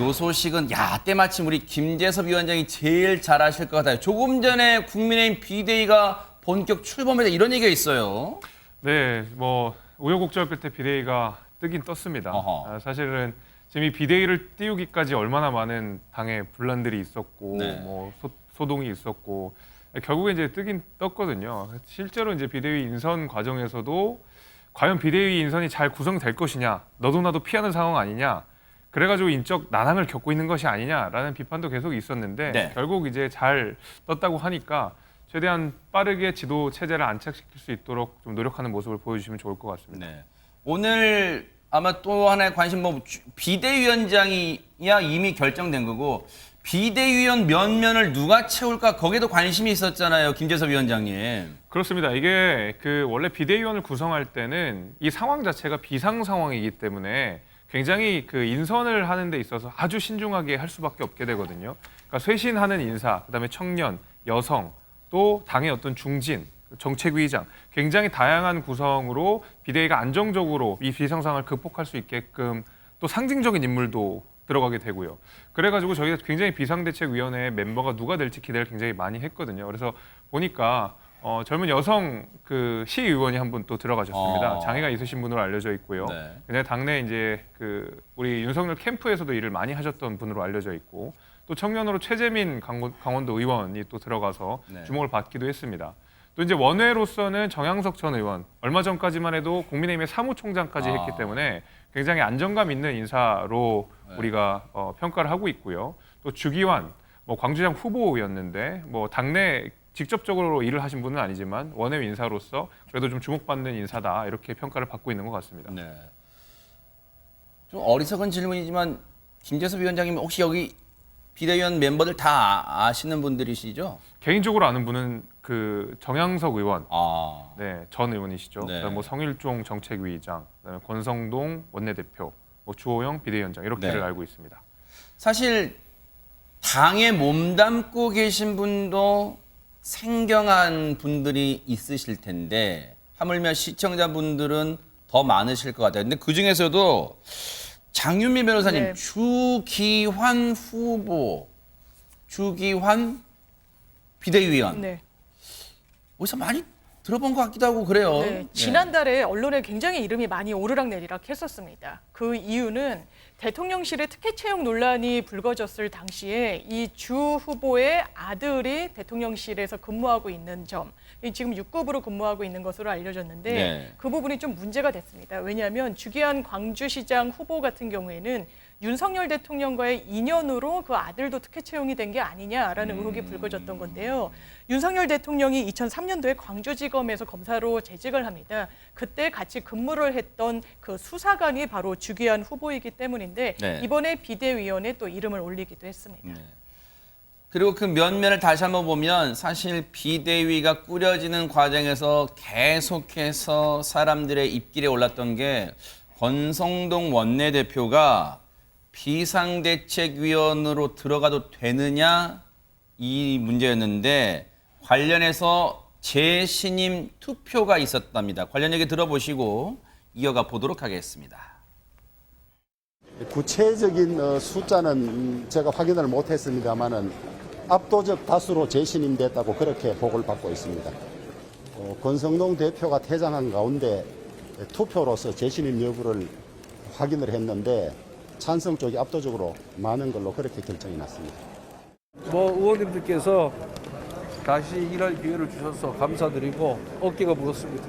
요 소식은 때마침 우리 김재섭 위원장이 제일 잘 아실 것 같아요. 조금 전에 국민의힘 비대위가 본격 출범했다 이런 얘기가 있어요. 네, 뭐 우여곡절 끝에 비대위가 뜨긴 떴습니다. 사실은 지금 이 비대위를 띄우기까지 얼마나 많은 당의 분란들이 있었고, 네. 뭐 소동이 있었고, 결국에 이제 뜨긴 떴거든요. 실제로 이제 비대위 인선 과정에서도 과연 비대위 인선이 잘 구성될 것이냐, 너도 나도 피하는 상황 아니냐, 그래가지고 인적 난항을 겪고 있는 것이 아니냐라는 비판도 계속 있었는데 네. 결국 이제 잘 떴다고 하니까 최대한 빠르게 지도 체제를 안착시킬 수 있도록 좀 노력하는 모습을 보여주시면 좋을 것 같습니다. 네. 오늘 아마 또 하나의 관심 비대위원장이야 이미 결정된 거고 비대위원 면면을 누가 채울까 거기에도 관심이 있었잖아요, 김재섭 위원장님. 그렇습니다. 이게 원래 비대위원을 구성할 때는 이 상황 자체가 비상 상황이기 때문에 굉장히 인선을 하는 데 있어서 아주 신중하게 할 수밖에 없게 되거든요. 그러니까 쇄신하는 인사, 그다음에 청년, 여성, 또 당의 어떤 중진, 정책위의장, 굉장히 다양한 구성으로 비대위가 안정적으로 이 비상 상황을 극복할 수 있게끔 또 상징적인 인물도 들어가게 되고요. 그래가지고 저희가 굉장히 비상대책위원회 멤버가 누가 될지 기대를 굉장히 많이 했거든요. 그래서 보니까 젊은 여성 시의원이 한 분 또 들어가셨습니다. 장애가 있으신 분으로 알려져 있고요. 네. 근데 당내 이제 우리 윤석열 캠프에서도 일을 많이 하셨던 분으로 알려져 있고 또 청년으로 최재민 강원도 의원이 또 들어가서 네. 주목을 받기도 했습니다. 또 이제 원외로서는 정양석 전 의원, 얼마 전까지만 해도 국민의힘의 사무총장까지 했기 때문에 굉장히 안정감 있는 인사로 우리가 평가를 하고 있고요. 또 주기환, 광주장 후보였는데 당내 직접적으로 일을 하신 분은 아니지만 원외 인사로서 그래도 좀 주목받는 인사다 이렇게 평가를 받고 있는 것 같습니다. 네. 좀 어리석은 질문이지만 김재섭 위원장님 혹시 여기 비대위원 멤버들 다 아시는 분들이시죠? 개인적으로 아는 분은 정양석 의원, 네. 전 의원이시죠. 네. 그다음에 성일종 정책위의장, 그다음에 권성동 원내대표, 주호영 비대위원장 이렇게를 네. 알고 있습니다. 사실 당에 몸담고 계신 분도 생경한 분들이 있으실 텐데 하물며 시청자분들은 더 많으실 것 같아요. 근데 그중에서도 장윤미 변호사님, 네. 주기환 후보, 주기환 비대위원 네. 어디서 많이 들어본 것 같기도 하고 그래요. 네, 지난달에 언론에 굉장히 이름이 많이 오르락내리락 했었습니다. 그 이유는 대통령실의 특혜 채용 논란이 불거졌을 당시에 이 주 후보의 아들이 대통령실에서 근무하고 있는 점, 지금 6급으로 근무하고 있는 것으로 알려졌는데 네. 그 부분이 좀 문제가 됐습니다. 왜냐하면 주기환 광주시장 후보 같은 경우에는 윤석열 대통령과의 인연으로 그 아들도 특혜 채용이 된 게 아니냐라는 의혹이 불거졌던 건데요. 윤석열 대통령이 2003년도에 광주지검에서 검사로 재직을 합니다. 그때 같이 근무를 했던 그 수사관이 바로 주기환 후보이기 때문인데 네. 이번에 비대위원에 또 이름을 올리기도 했습니다. 네. 그리고 그 면면을 다시 한번 보면 사실 비대위가 꾸려지는 과정에서 계속해서 사람들의 입길에 올랐던 게 권성동 원내대표가 비상대책위원으로 들어가도 되느냐 이 문제였는데 관련해서 재신임 투표가 있었답니다. 관련 얘기 들어보시고 이어가 보도록 하겠습니다. 구체적인 숫자는 제가 확인을 못했습니다만은 압도적 다수로 재신임됐다고 그렇게 보고를 받고 있습니다. 권성동 대표가 퇴장한 가운데 투표로서 재신임 여부를 확인을 했는데 찬성 쪽이 압도적으로 많은 걸로 그렇게 결정이 났습니다. 의원님들께서 다시 일할 기회를 주셔서 감사드리고 어깨가 무겁습니다.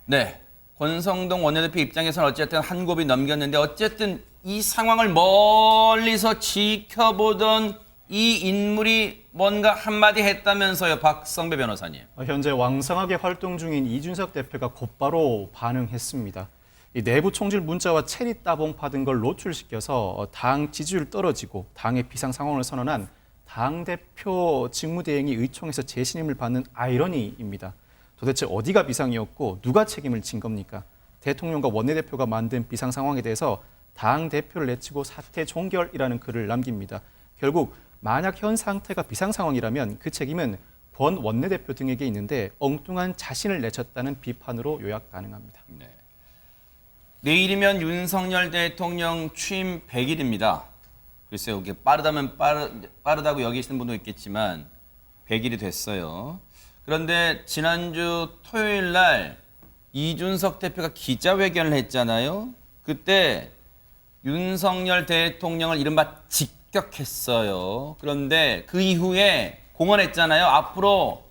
네, 권성동 원내대표 입장에서는 어쨌든 한 곱이 넘겼는데 어쨌든 이 상황을 멀리서 지켜보던 이 인물이 뭔가 한마디 했다면서요, 박성배 변호사님. 현재 왕성하게 활동 중인 이준석 대표가 곧바로 반응했습니다. 이 내부 총질 문자와 체리 따봉 받은 걸 노출시켜서 당 지지율 떨어지고 당의 비상 상황을 선언한 당대표 직무대행이 의총에서 재신임을 받는 아이러니입니다. 도대체 어디가 비상이었고 누가 책임을 진 겁니까? 대통령과 원내대표가 만든 비상 상황에 대해서 당대표를 내치고 사퇴 종결이라는 글을 남깁니다. 결국 만약 현 상태가 비상 상황이라면 그 책임은 권 원내대표 등에게 있는데 엉뚱한 자신을 내쳤다는 비판으로 요약 가능합니다. 네. 내일이면 윤석열 대통령 취임 100일입니다. 글쎄요, 이게 빠르다고 여기시는 분도 있겠지만 100일이 됐어요. 그런데 지난주 토요일 날 이준석 대표가 기자회견을 했잖아요. 그때 윤석열 대통령을 이른바 직격했어요. 그런데 그 이후에 공언했잖아요. 앞으로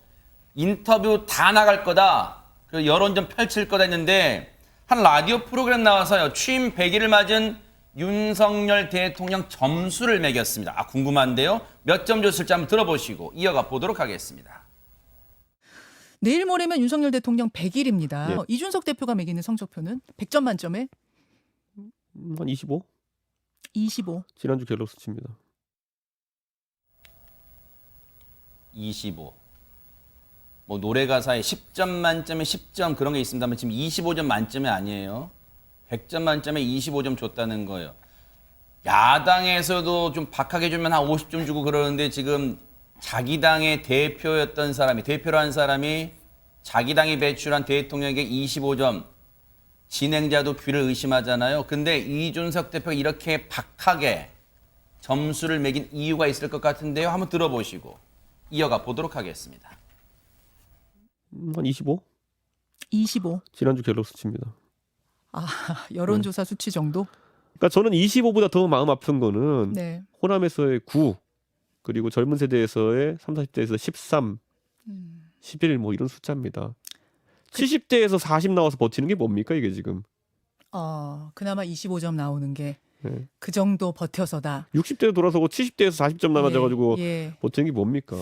인터뷰 다 나갈 거다. 그리고 여론전 펼칠 거다 했는데 한 라디오 프로그램 나와서요. 취임 100일을 맞은 윤석열 대통령 점수를 매겼습니다. 아, 궁금한데요. 몇 점 줬을지 한번 들어보시고 이어가 보도록 하겠습니다. 내일 모레면 윤석열 대통령 100일입니다. 예. 이준석 대표가 매기는 성적표는 100점 만점에 한 25? 25. 지난주 갤럽 수치입니다. 25. 뭐 노래 가사에 10점 만점에 10점 그런 게 있습니다만 지금 25점 만점이 아니에요. 100점 만점에 25점 줬다는 거예요. 야당에서도 좀 박하게 주면 한 50점 주고 그러는데 지금 자기 당의 대표였던 사람이, 대표로 한 사람이 자기 당이 배출한 대통령에게 25점, 진행자도 귀를 의심하잖아요. 근데 이준석 대표가 이렇게 박하게 점수를 매긴 이유가 있을 것 같은데요. 한번 들어보시고 이어가 보도록 하겠습니다. 한 25? 25. 지난주 갤럽 수치입니다. 아, 여론조사 수치 정도? 그러니까 저는 25보다 더 마음 아픈 거는 네. 호남에서의 9, 그리고 젊은 세대에서의 30, 40대에서 13, 11 뭐 이런 숫자입니다. 70대에서 40 나와서 버티는 게 뭡니까 이게 지금? 그나마 25점 나오는 게 그 네. 정도 버텨서다. 60대 돌아서고 70대에서 40점 남아져가지고 예. 버티는 게 뭡니까?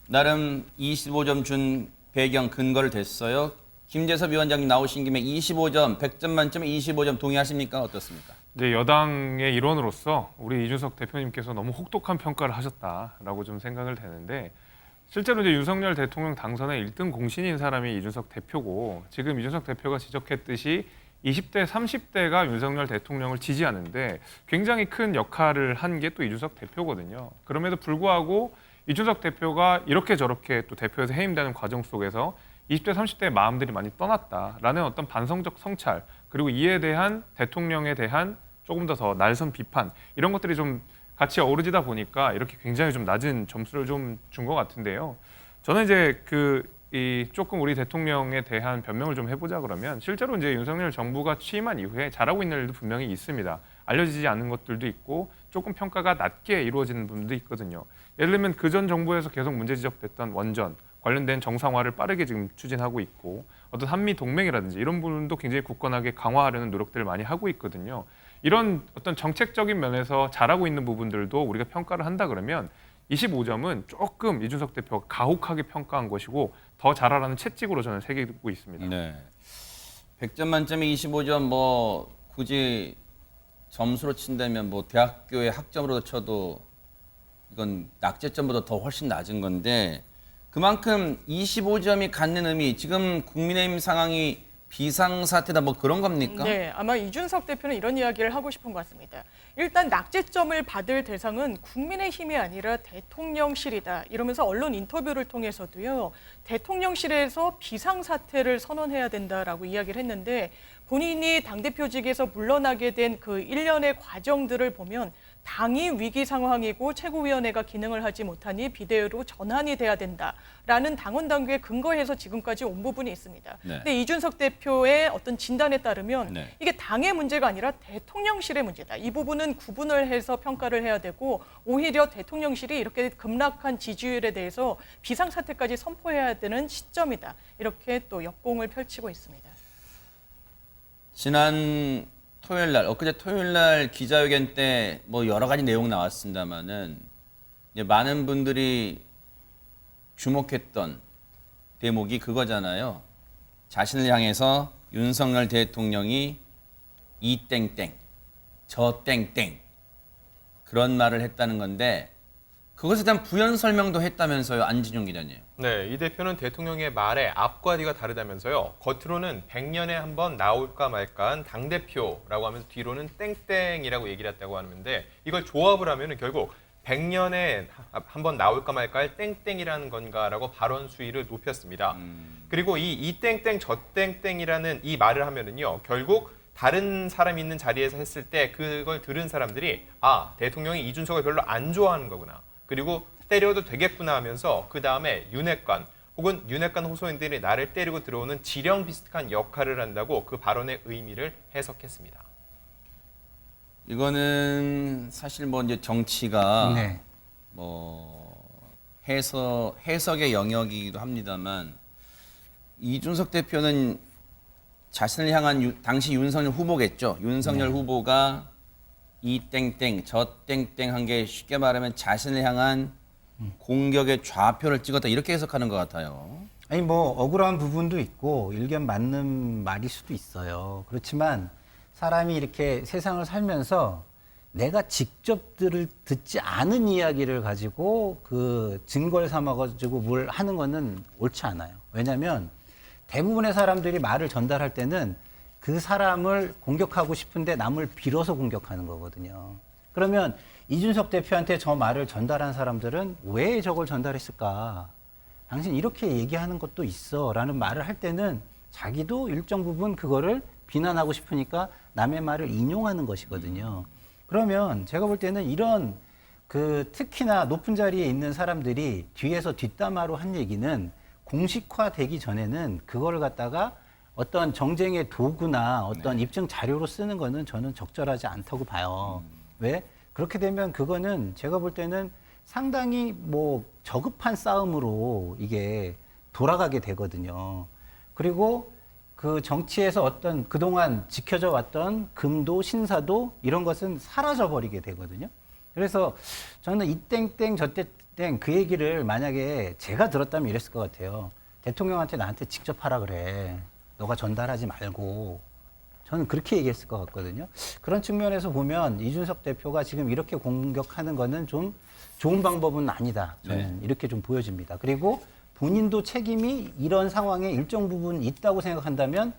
나름 25점 준 배경 근거를 댔어요. 김재섭 위원장님 나오신 김에 25점, 100점 만점에 25점 동의하십니까? 어떻습니까? 이제 여당의 일원으로서 우리 이준석 대표님께서 너무 혹독한 평가를 하셨다라고 좀 생각을 되는데 실제로 이제 윤석열 대통령 당선의 1등 공신인 사람이 이준석 대표고 지금 이준석 대표가 지적했듯이 20대, 30대가 윤석열 대통령을 지지하는데 굉장히 큰 역할을 한 게 또 이준석 대표거든요. 그럼에도 불구하고 이준석 대표가 이렇게 저렇게 또 대표에서 해임되는 과정 속에서 20대, 30대의 마음들이 많이 떠났다라는 어떤 반성적 성찰 그리고 이에 대한 대통령에 대한 조금 더 날선 비판 이런 것들이 좀 같이 어우러지다 보니까 이렇게 굉장히 좀 낮은 점수를 좀 준 것 같은데요. 저는 이제 조금 우리 대통령에 대한 변명을 좀 해보자 그러면 실제로 이제 윤석열 정부가 취임한 이후에 잘하고 있는 일도 분명히 있습니다. 알려지지 않은 것들도 있고 조금 평가가 낮게 이루어지는 부분도 있거든요. 예를 들면 그전 정부에서 계속 문제 지적됐던 원전 관련된 정상화를 빠르게 지금 추진하고 있고 어떤 한미 동맹이라든지 이런 부분도 굉장히 굳건하게 강화하려는 노력들을 많이 하고 있거든요. 이런 어떤 정책적인 면에서 잘하고 있는 부분들도 우리가 평가를 한다 그러면 25점은 조금 이준석 대표가 가혹하게 평가한 것이고 더 잘하라는 채찍으로 저는 새기고 있습니다. 네. 100점 만점에 25점 뭐 굳이 점수로 친다면 뭐 대학교의 학점으로 쳐도 이건 낙제점보다 더 훨씬 낮은 건데 그만큼 25점이 갖는 의미 지금 국민의힘 상황이 비상사태다 뭐 그런 겁니까? 네, 아마 이준석 대표는 이런 이야기를 하고 싶은 것 같습니다. 일단 낙제점을 받을 대상은 국민의힘이 아니라 대통령실이다. 이러면서 언론 인터뷰를 통해서도요. 대통령실에서 비상사태를 선언해야 된다라고 이야기를 했는데 본인이 당대표직에서 물러나게 된 그 일련의 과정들을 보면 당이 위기 상황이고 최고위원회가 기능을 하지 못하니 비대위로 전환이 돼야 된다라는 당원 당규에 근거해서 지금까지 온 부분이 있습니다. 네. 근데 이준석 대표의 어떤 진단에 따르면 네. 이게 당의 문제가 아니라 대통령실의 문제다. 이 부분은 구분을 해서 평가를 해야 되고 오히려 대통령실이 이렇게 급락한 지지율에 대해서 비상사태까지 선포해야 되는 시점이다. 이렇게 또 역공을 펼치고 있습니다. 지난 토요일 날, 엊그제 토요일 날 기자회견 때 뭐 여러 가지 내용 나왔습니다만은 이제 많은 분들이 주목했던 대목이 그거잖아요. 자신을 향해서 윤석열 대통령이 이 땡땡, 저 땡땡 그런 말을 했다는 건데 그것에 대한 부연 설명도 했다면서요, 안진용 기자님. 네, 이 대표는 대통령의 말에 앞과 뒤가 다르다면서요. 겉으로는 100년에 한 번 나올까 말까한 당대표라고 하면서 뒤로는 땡땡이라고 얘기를 했다고 하는데 이걸 조합을 하면 결국 100년에 한 번 나올까 말까할 땡땡이라는 건가라고 발언 수위를 높였습니다. 그리고 이 땡땡 저 땡땡이라는 이 말을 하면은요, 결국 다른 사람이 있는 자리에서 했을 때 그걸 들은 사람들이 아, 대통령이 이준석을 별로 안 좋아하는 거구나. 그리고 때려도 되겠구나 하면서 그 다음에 윤핵관 혹은 윤핵관 호소인들이 나를 때리고 들어오는 지령 비슷한 역할을 한다고 그 발언의 의미를 해석했습니다. 이거는 사실 뭐 이제 정치가 네. 뭐 해석의 영역이기도 합니다만 이준석 대표는 자신을 향한 당시 윤석열 후보겠죠. 윤석열 후보가 이 땡땡 저 땡땡 한 게 쉽게 말하면 자신을 향한 공격의 좌표를 찍었다 이렇게 해석하는 것 같아요. 아니 뭐 억울한 부분도 있고 일견 맞는 말일 수도 있어요. 그렇지만 사람이 이렇게 세상을 살면서 내가 직접 듣지 않은 이야기를 가지고 그 증거를 삼아가지고 뭘 하는 거는 옳지 않아요. 왜냐하면 대부분의 사람들이 말을 전달할 때는 그 사람을 공격하고 싶은데 남을 빌어서 공격하는 거거든요. 그러면 이준석 대표한테 저 말을 전달한 사람들은 왜 저걸 전달했을까? 당신 이렇게 얘기하는 것도 있어 라는 말을 할 때는 자기도 일정 부분 그거를 비난하고 싶으니까 남의 말을 인용하는 것이거든요. 그러면 제가 볼 때는 이런 그 특히나 높은 자리에 있는 사람들이 뒤에서 뒷담화로 한 얘기는 공식화되기 전에는 그거를 갖다가 어떤 정쟁의 도구나 어떤 입증 자료로 쓰는 거는 저는 적절하지 않다고 봐요. 왜? 그렇게 되면 그거는 제가 볼 때는 상당히 뭐 저급한 싸움으로 이게 돌아가게 되거든요. 그리고 그 정치에서 어떤 그동안 지켜져 왔던 금도 신사도 이런 것은 사라져 버리게 되거든요. 그래서 저는 이 땡땡 저 땡땡 그 얘기를 만약에 제가 들었다면 이랬을 것 같아요. 대통령한테 나한테 직접 하라 그래. 너가 전달하지 말고. 저는 그렇게 얘기했을 것 같거든요. 그런 측면에서 보면 이준석 대표가 지금 이렇게 공격하는 거는 좀 좋은 방법은 아니다. 저는 이렇게 좀 보여집니다. 그리고 본인도 책임이 이런 상황에 일정 부분 있다고 생각한다면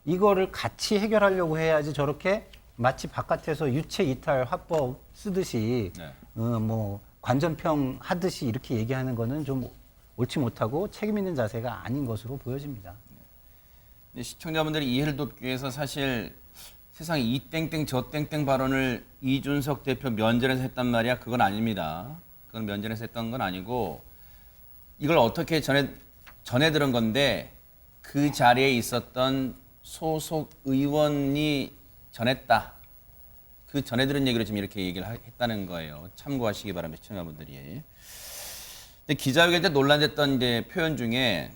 이거를 같이 해결하려고 해야지 저렇게 마치 바깥에서 유체 이탈 화법 쓰듯이 뭐 관전평 하듯이 이렇게 얘기하는 거는 좀 옳지 못하고 책임 있는 자세가 아닌 것으로 보여집니다. 시청자분들이 이해를 돕기 위해서 사실 세상에 이 땡땡 저 땡땡 발언을 이준석 대표 면전에서 했단 말이야. 그건 아닙니다. 그건 면전에서 했던 건 아니고 이걸 어떻게 전해 들은 건데 그 자리에 있었던 소속 의원이 전했다. 그 전해 들은 얘기를 지금 이렇게 얘기를 했다는 거예요. 참고하시기 바랍니다. 시청자분들이. 근데 기자회견 때 논란됐던 이제 표현 중에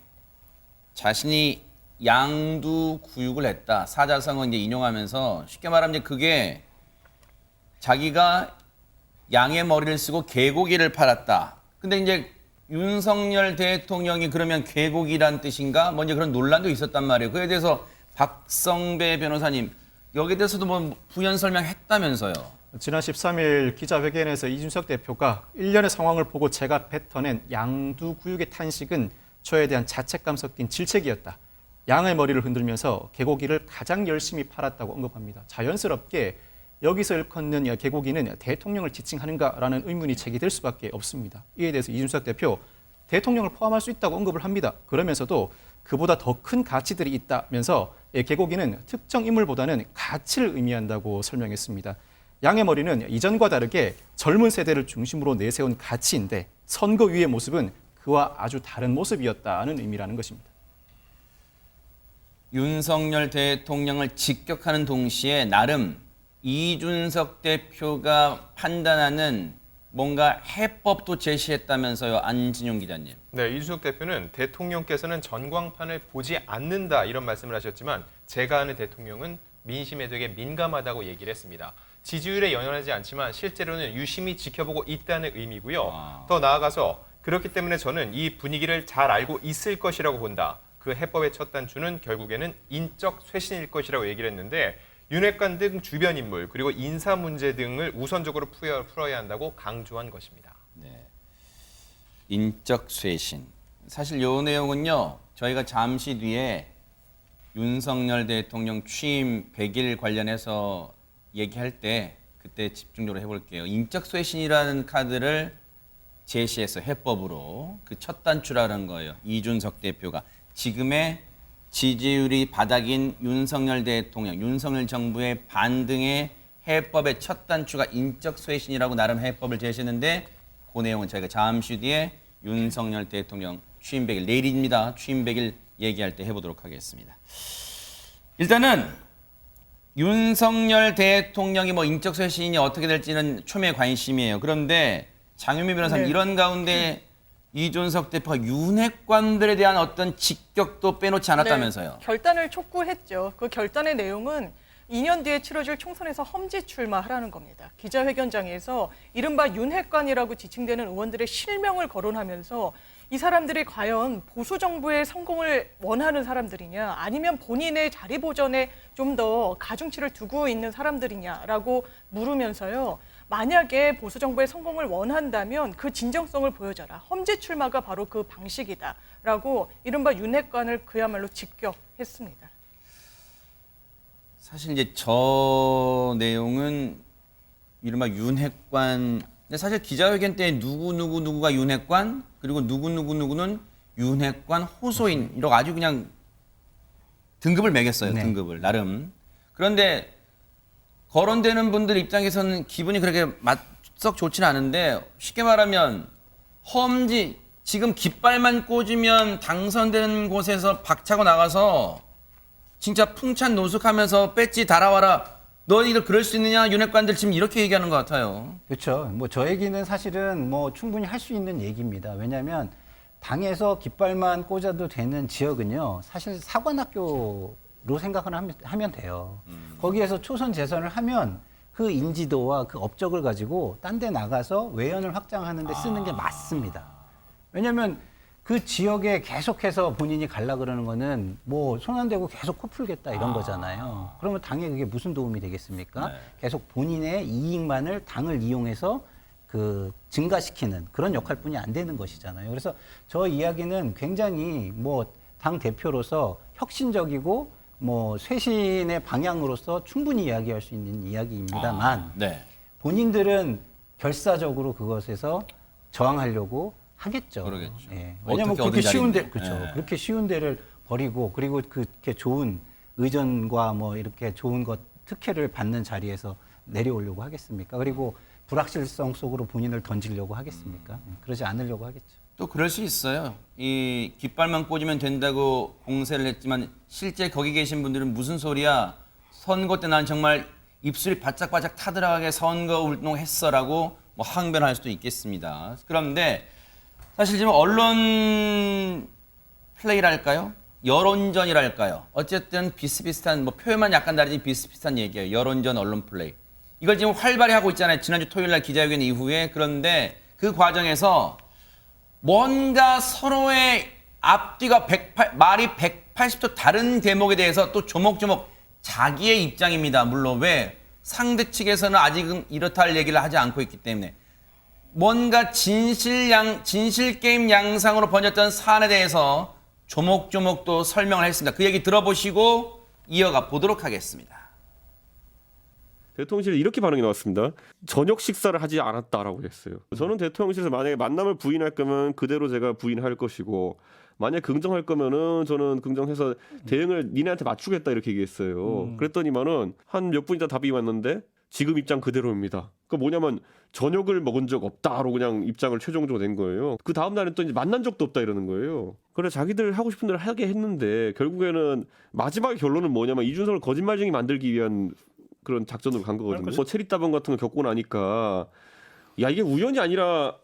자신이 양두구육을 했다. 사자성어 이제 인용하면서 쉽게 말하면 이제 그게 자기가 양의 머리를 쓰고 개고기를 팔았다. 근데 이제 윤석열 대통령이 그러면 개고기란 뜻인가? 뭐 이제 그런 논란도 있었단 말이에요. 그에 대해서 박성배 변호사님 여기에 대해서도 뭐 부연 설명했다면서요. 지난 13일 기자회견에서 이준석 대표가 일련의 상황을 보고 제가 뱉어낸 양두구육의 탄식은 저에 대한 자책감 섞인 질책이었다. 양의 머리를 흔들면서 개고기를 가장 열심히 팔았다고 언급합니다. 자연스럽게 여기서 일컫는 개고기는 대통령을 지칭하는가라는 의문이 제기될 수밖에 없습니다. 이에 대해서 이준석 대표 대통령을 포함할 수 있다고 언급을 합니다. 그러면서도 그보다 더 큰 가치들이 있다면서 개고기는 특정 인물보다는 가치를 의미한다고 설명했습니다. 양의 머리는 이전과 다르게 젊은 세대를 중심으로 내세운 가치인데 선거위의 모습은 그와 아주 다른 모습이었다는 의미라는 것입니다. 윤석열 대통령을 직격하는 동시에 나름 이준석 대표가 판단하는 뭔가 해법도 제시했다면서요. 안진용 기자님. 네, 이준석 대표는 대통령께서는 전광판을 보지 않는다 이런 말씀을 하셨지만 제가 아는 대통령은 민심에 되게 민감하다고 얘기를 했습니다. 지지율에 연연하지 않지만 실제로는 유심히 지켜보고 있다는 의미고요. 더 나아가서 그렇기 때문에 저는 이 분위기를 잘 알고 있을 것이라고 본다. 그 해법의 첫 단추는 결국에는 인적 쇄신일 것이라고 얘기를 했는데 윤핵관 등 주변 인물 그리고 인사 문제 등을 우선적으로 풀어야 한다고 강조한 것입니다. 네. 인적 쇄신. 사실 이 내용은요. 저희가 잠시 뒤에 윤석열 대통령 취임 100일 관련해서 얘기할 때 그때 집중적으로 해볼게요. 인적 쇄신이라는 카드를 제시해서 해법으로 그 첫 단추라는 거예요. 이준석 대표가 지금의 지지율이 바닥인 윤석열 대통령, 윤석열 정부의 반등의 해법의 첫 단추가 인적 쇄신이라고 나름 해법을 제시했는데 그 내용은 저희가 잠시 뒤에 윤석열 대통령 취임 100일, 내일입니다. 취임 100일 얘기할 때 해보도록 하겠습니다. 일단은 윤석열 대통령이 뭐 인적 쇄신이 어떻게 될지는 초미의 관심이에요. 그런데 장윤미 변호사님, 네. 이런 가운데 이준석 대표가 윤핵관들에 대한 어떤 직격도 빼놓지 않았다면서요. 네, 결단을 촉구했죠. 그 결단의 내용은 2년 뒤에 치러질 총선에서 험지 출마하라는 겁니다. 기자회견장에서 이른바 윤핵관이라고 지칭되는 의원들의 실명을 거론하면서 이 사람들이 과연 보수 정부의 성공을 원하는 사람들이냐, 아니면 본인의 자리 보전에 좀 더 가중치를 두고 있는 사람들이냐라고 물으면서요. 만약에 보수 정부의 성공을 원한다면 그 진정성을 보여줘라. 험지 출마가 바로 그 방식이다라고 이른바 윤핵관을 그야말로 직격했습니다. 사실 이제 저 내용은 이른바 윤핵관, 근데 사실 기자회견 때 누구가 윤핵관, 그리고 누구는 윤핵관 호소인, 이렇게 아주 그냥 등급을 매겼어요. 네. 등급을 나름. 그런데 거론되는 분들 입장에서는 기분이 그렇게 썩 좋지는 않은데, 쉽게 말하면 험지, 지금 깃발만 꽂으면 당선되는 곳에서 박차고 나가서 진짜 풍찬 노숙하면서 배지 달아와라. 너희들 그럴 수 있느냐? 윤핵관들 지금 이렇게 얘기하는 것 같아요. 그렇죠. 뭐 저 얘기는 사실은 뭐 충분히 할 수 있는 얘기입니다. 왜냐하면 당에서 깃발만 꽂아도 되는 지역은요, 사실 사관학교로 생각을 하면 돼요. 거기에서 초선 재선을 하면 그 인지도와 그 업적을 가지고 딴 데 나가서 외연을 확장하는 데 쓰는 게 맞습니다. 왜냐하면 그 지역에 계속해서 본인이 갈라 그러는 거는 뭐 손 안 대고 계속 코 풀겠다 이런 거잖아요. 그러면 당에 그게 무슨 도움이 되겠습니까? 네. 계속 본인의 이익만을 당을 이용해서 그 증가시키는 그런 역할뿐이 안 되는 것이잖아요. 그래서 저 이야기는 굉장히 뭐 당 대표로서 혁신적이고 뭐 쇄신의 방향으로서 충분히 이야기할 수 있는 이야기입니다만 네. 본인들은 결사적으로 그것에서 저항하려고 하겠죠. 그러겠죠. 예. 왜냐하면 어떻게 그렇게 어디 쉬운 데, 자리인데. 그렇죠. 예. 그렇게 쉬운 데를 버리고 그리고 그렇게 좋은 의전과 뭐 이렇게 좋은 것 특혜를 받는 자리에서 내려오려고 하겠습니까? 그리고 불확실성 속으로 본인을 던지려고 하겠습니까? 그러지 않으려고 하겠죠. 또 그럴 수 있어요. 이 깃발만 꽂으면 된다고 공세를 했지만 실제 거기 계신 분들은 무슨 소리야? 선거 때 난 정말 입술이 바짝바짝 타들어가게 선거 운동했어라고 뭐 항변할 수도 있겠습니다. 그런데 사실 지금 언론 플레이랄까요? 여론전이랄까요? 어쨌든 비슷비슷한, 뭐 표현만 약간 다르지 비슷비슷한 얘기예요. 여론전, 언론 플레이. 이걸 지금 활발히 하고 있잖아요. 지난주 토요일 날 기자회견 이후에. 그런데 그 과정에서 뭔가 서로의 앞뒤가 말이 180도 다른 대목에 대해서 또 조목조목 자기의 입장입니다. 물론 왜? 상대 측에서는 아직은 이렇다 할 얘기를 하지 않고 있기 때문에. 뭔가 진실 게임 양상으로 번졌던 사안에 대해서 조목조목 또 설명을 했습니다. 그 얘기 들어보시고 이어가 보도록 하겠습니다. 대통령실에 이렇게 반응이 나왔습니다. 저녁 식사를 하지 않았다라고 했어요. 저는 대통령실에서 만약에 만남을 부인할 거면 그대로 제가 부인할 것이고, 만약 긍정할 거면은 저는 긍정해서 대응을 니네한테 맞추겠다 이렇게 얘기했어요. 그랬더니만은 한 몇 분 있다 답이 왔는데 지금 입장 그대로입니다. 그 뭐냐면 저녁을 먹은 적 없다로 그냥 입장을 최종적으로 낸 거예요. 그 다음 날은 또 이제 만난 적도 없다 이러는 거예요. 그래 자기들 하고 싶은 대로 하게 했는데 결국에는 마지막 결론은 뭐냐면 이준석을 거짓말쟁이 만들기 위한 그런 작전으로 간 거거든요. 뭐 체리따봉 같은 거 겪고 나니까 야 이게 우연이 아니라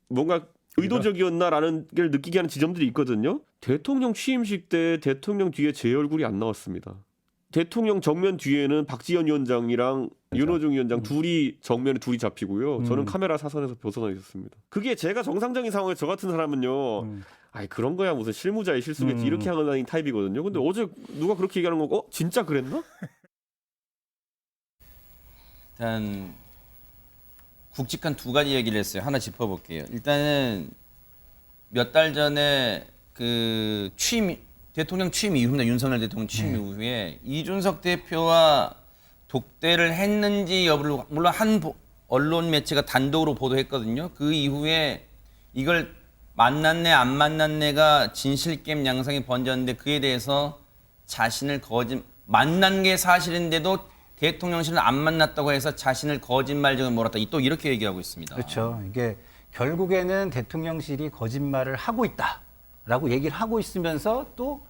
뭔가 의도적이었나라는 걸 느끼게 하는 지점들이 있거든요. 대통령 취임식 때 대통령 뒤에 제 얼굴이 안 나왔습니다. 대통령 정면 뒤에는 박지원 위원장이랑 윤호중 위원장 둘이 정면에 둘이 잡히고요. 저는 카메라 사선에서 벗어나 있었습니다. 그게 제가 정상적인 상황에서 저 같은 사람은요. 아이 그런 거야 무슨 실무자의 실수겠지 이렇게 하는 타입이거든요. 근데 어제 누가 그렇게 얘기하는 거고 진짜 그랬나? 일단 굵직한 두 가지 얘기를 했어요. 하나 짚어볼게요. 일단은 몇 달 전에 그 대통령 취임 이후입니다. 윤석열 대통령 취임 이후에 이준석 대표와 독대를 했는지 여부를 물론 한 언론 매체가 단독으로 보도했거든요. 그 이후에 이걸 만났네 안 만났네가 진실게임 양상이 번졌는데 그에 대해서 자신을 만난 게 사실인데도 대통령실은 안 만났다고 해서 자신을 거짓말쟁이로 몰았다. 또 이렇게 얘기하고 있습니다. 그렇죠. 이게 결국에는 대통령실이 거짓말을 하고 있다라고 얘기를 하고 있으면서 또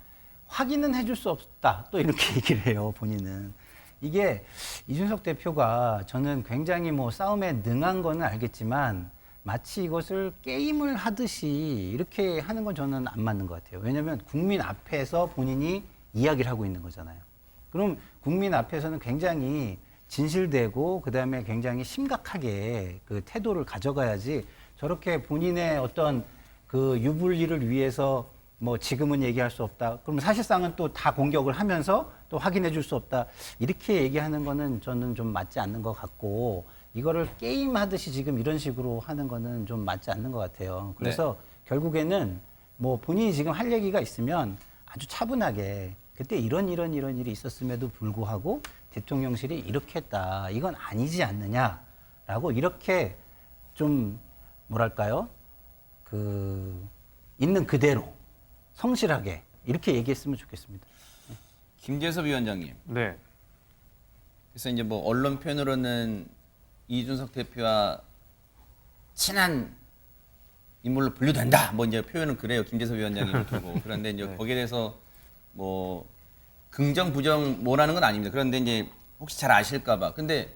확인은 해줄 수 없다. 또 이렇게 얘기를 해요, 본인은. 이게 이준석 대표가 저는 굉장히 뭐 싸움에 능한 거는 알겠지만 마치 이것을 게임을 하듯이 이렇게 하는 건 저는 안 맞는 것 같아요. 왜냐하면 국민 앞에서 본인이 이야기를 하고 있는 거잖아요. 그럼 국민 앞에서는 굉장히 진실되고 그다음에 굉장히 심각하게 그 태도를 가져가야지 저렇게 본인의 어떤 그 유불리를 위해서 뭐 지금은 얘기할 수 없다. 그럼 사실상은 또 다 공격을 하면서 또 확인해 줄 수 없다. 이렇게 얘기하는 거는 저는 좀 맞지 않는 것 같고 이거를 게임하듯이 지금 이런 식으로 하는 거는 좀 맞지 않는 것 같아요. 그래서 결국에는 뭐 본인이 지금 할 얘기가 있으면 아주 차분하게 그때 이런 일이 있었음에도 불구하고 대통령실이 이렇게 했다. 이건 아니지 않느냐라고 이렇게 좀 뭐랄까요? 있는 그대로 성실하게 이렇게 얘기했으면 좋겠습니다. 김재섭 위원장님. 네. 그래서 이제 뭐 언론 표현으로는 이준석 대표와 친한 인물로 분류된다. 뭐 이제 표현은 그래요. 김재섭 위원장이 두고. 그런데 이제 거기에 대해서 뭐 긍정 부정 뭐라는 건 아닙니다. 그런데 이제 혹시 잘 아실까봐. 근데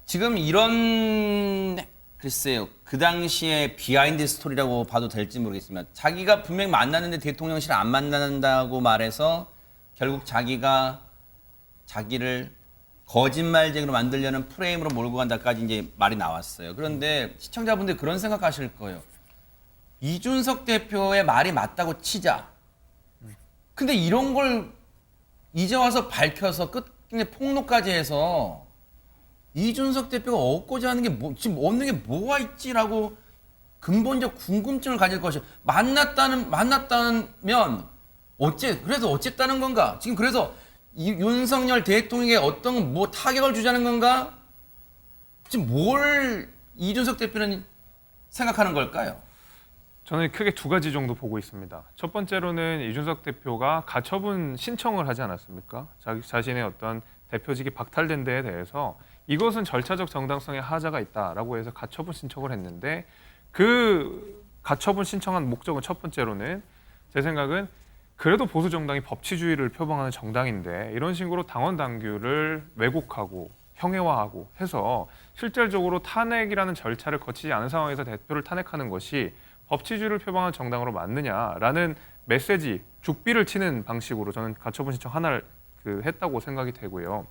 지금 이런 글쎄요. 그 당시에 비하인드 스토리라고 봐도 될지 모르겠지만 자기가 분명히 만났는데 대통령실 안 만난다고 말해서 결국 자기가 자기를 거짓말쟁이로 만들려는 프레임으로 몰고 간다까지 이제 말이 나왔어요. 그런데 시청자분들 그런 생각하실 거예요. 이준석 대표의 말이 맞다고 치자. 근데 이런 걸 이제 와서 밝혀서 끝내 폭로까지 해서 이준석 대표가 얻고자 하는 게 지금 얻는 게 뭐가 있지라고 근본적 궁금증을 가질 것이요. 만났다면 그래서 어쨌다는 건가? 지금 그래서 윤석열 대통령에게 어떤 뭐 타격을 주자는 건가? 지금 뭘 이준석 대표는 생각하는 걸까요? 저는 크게 두 가지 정도 보고 있습니다. 첫 번째로는 이준석 대표가 가처분 신청을 하지 않았습니까? 자신의 어떤 대표직이 박탈된 데에 대해서 이것은 절차적 정당성에 하자가 있다라고 해서 가처분 신청을 했는데 그 가처분 신청한 목적은 첫 번째로는 제 생각은 그래도 보수 정당이 법치주의를 표방하는 정당인데 이런 식으로 당원 당규를 왜곡하고 형해화하고 해서 실질적으로 탄핵이라는 절차를 거치지 않은 상황에서 대표를 탄핵하는 것이 법치주의를 표방하는 정당으로 맞느냐라는 메시지, 죽비를 치는 방식으로 저는 가처분 신청 하나를 했다고 생각이 되고요.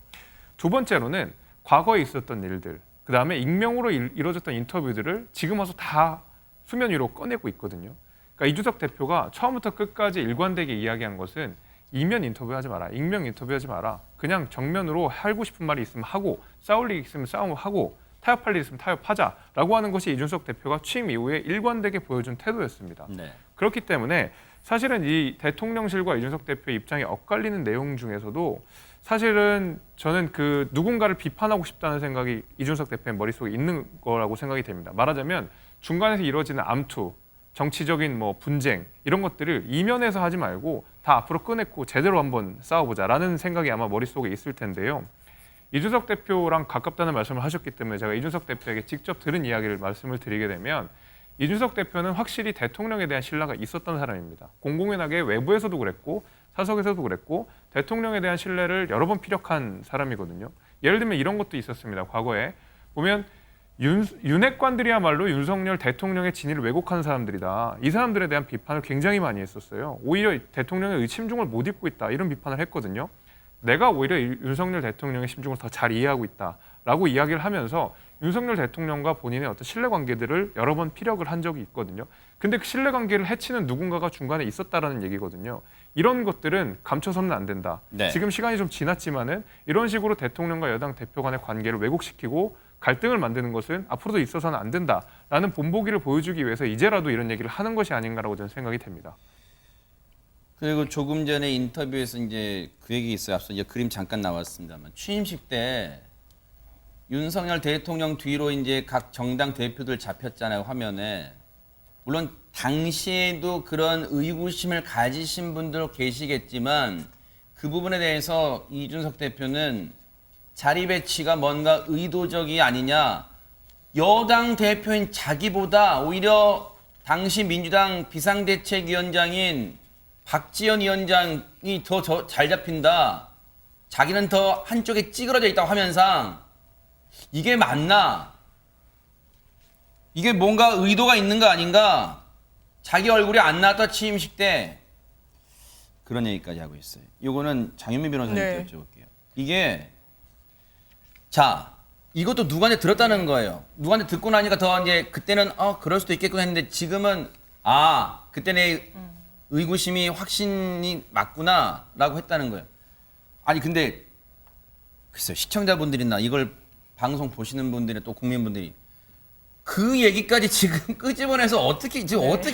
두 번째로는 과거에 있었던 일들, 그 다음에 익명으로 이루어졌던 인터뷰들을 지금 와서 다 수면 위로 꺼내고 있거든요. 그러니까 이준석 대표가 처음부터 끝까지 일관되게 이야기한 것은 이면 인터뷰하지 마라, 익명 인터뷰하지 마라. 그냥 정면으로 하고 싶은 말이 있으면 하고, 싸울 일이 있으면 싸움을 하고, 타협할 일이 있으면 타협하자라고 하는 것이 이준석 대표가 취임 이후에 일관되게 보여준 태도였습니다. 네. 그렇기 때문에 사실은 이 대통령실과 이준석 대표의 입장이 엇갈리는 내용 중에서도 사실은 저는 그 누군가를 비판하고 싶다는 생각이 이준석 대표의 머릿속에 있는 거라고 생각이 됩니다. 말하자면 중간에서 이루어지는 암투, 정치적인 뭐 분쟁 이런 것들을 이면에서 하지 말고 다 앞으로 꺼내고 제대로 한번 싸워보자라는 생각이 아마 머릿속에 있을 텐데요. 이준석 대표랑 가깝다는 말씀을 하셨기 때문에 제가 이준석 대표에게 직접 들은 이야기를 말씀을 드리게 되면 이준석 대표는 확실히 대통령에 대한 신뢰가 있었던 사람입니다. 공공연하게 외부에서도 그랬고 사석에서도 그랬고 대통령에 대한 신뢰를 여러 번 피력한 사람이거든요. 예를 들면 이런 것도 있었습니다. 과거에 보면 윤핵관들이야말로 윤석열 대통령의 진위를 왜곡하는 사람들이다. 이 사람들에 대한 비판을 굉장히 많이 했었어요. 오히려 대통령의 심중을 못 읽고 있다. 이런 비판을 했거든요. 내가 오히려 윤석열 대통령의 심중을 더 잘 이해하고 있다라고 이야기를 하면서 윤석열 대통령과 본인의 어떤 신뢰관계들을 여러 번 피력을 한 적이 있거든요. 근데 그 신뢰관계를 해치는 누군가가 중간에 있었다라는 얘기거든요. 이런 것들은 감춰서는 안 된다. 네. 지금 시간이 좀 지났지만은 이런 식으로 대통령과 여당 대표 간의 관계를 왜곡시키고 갈등을 만드는 것은 앞으로도 있어서는 안 된다라는 본보기를 보여주기 위해서 이제라도 이런 얘기를 하는 것이 아닌가라고 저는 생각이 됩니다. 그리고 조금 전에 인터뷰에서 이제 그 얘기 있어요. 앞서 이제 그림 잠깐 나왔습니다만 취임식 때 윤석열 대통령 뒤로 이제 각 정당 대표들 잡혔잖아요, 화면에. 물론 당시에도 그런 의구심을 가지신 분들 계시겠지만 그 부분에 대해서 이준석 대표는 자리 배치가 뭔가 의도적이 아니냐. 여당 대표인 자기보다 오히려 당시 민주당 비상대책위원장인 박지원 위원장이 더 잘 잡힌다. 자기는 더 한쪽에 찌그러져 있다고 하면서 이게 맞나? 이게 뭔가 의도가 있는 거 아닌가? 자기 얼굴이 안 나왔다 취임식 때 그런 얘기까지 하고 있어요. 이거는 장현미 변호사님께 네. 여쭤볼게요. 이게 자 이것도 누구한테 들었다는 거예요. 누구한테 듣고 나니까 더 이제 그때는 그럴 수도 있겠구나 했는데 지금은 그때 내 의구심이 확신이 맞구나라고 했다는 거예요. 아니 근데 글쎄요 시청자분들이나 이걸 방송 보시는 분들이 또 국민분들이 그 얘기까지 지금 끄집어내서 어떻게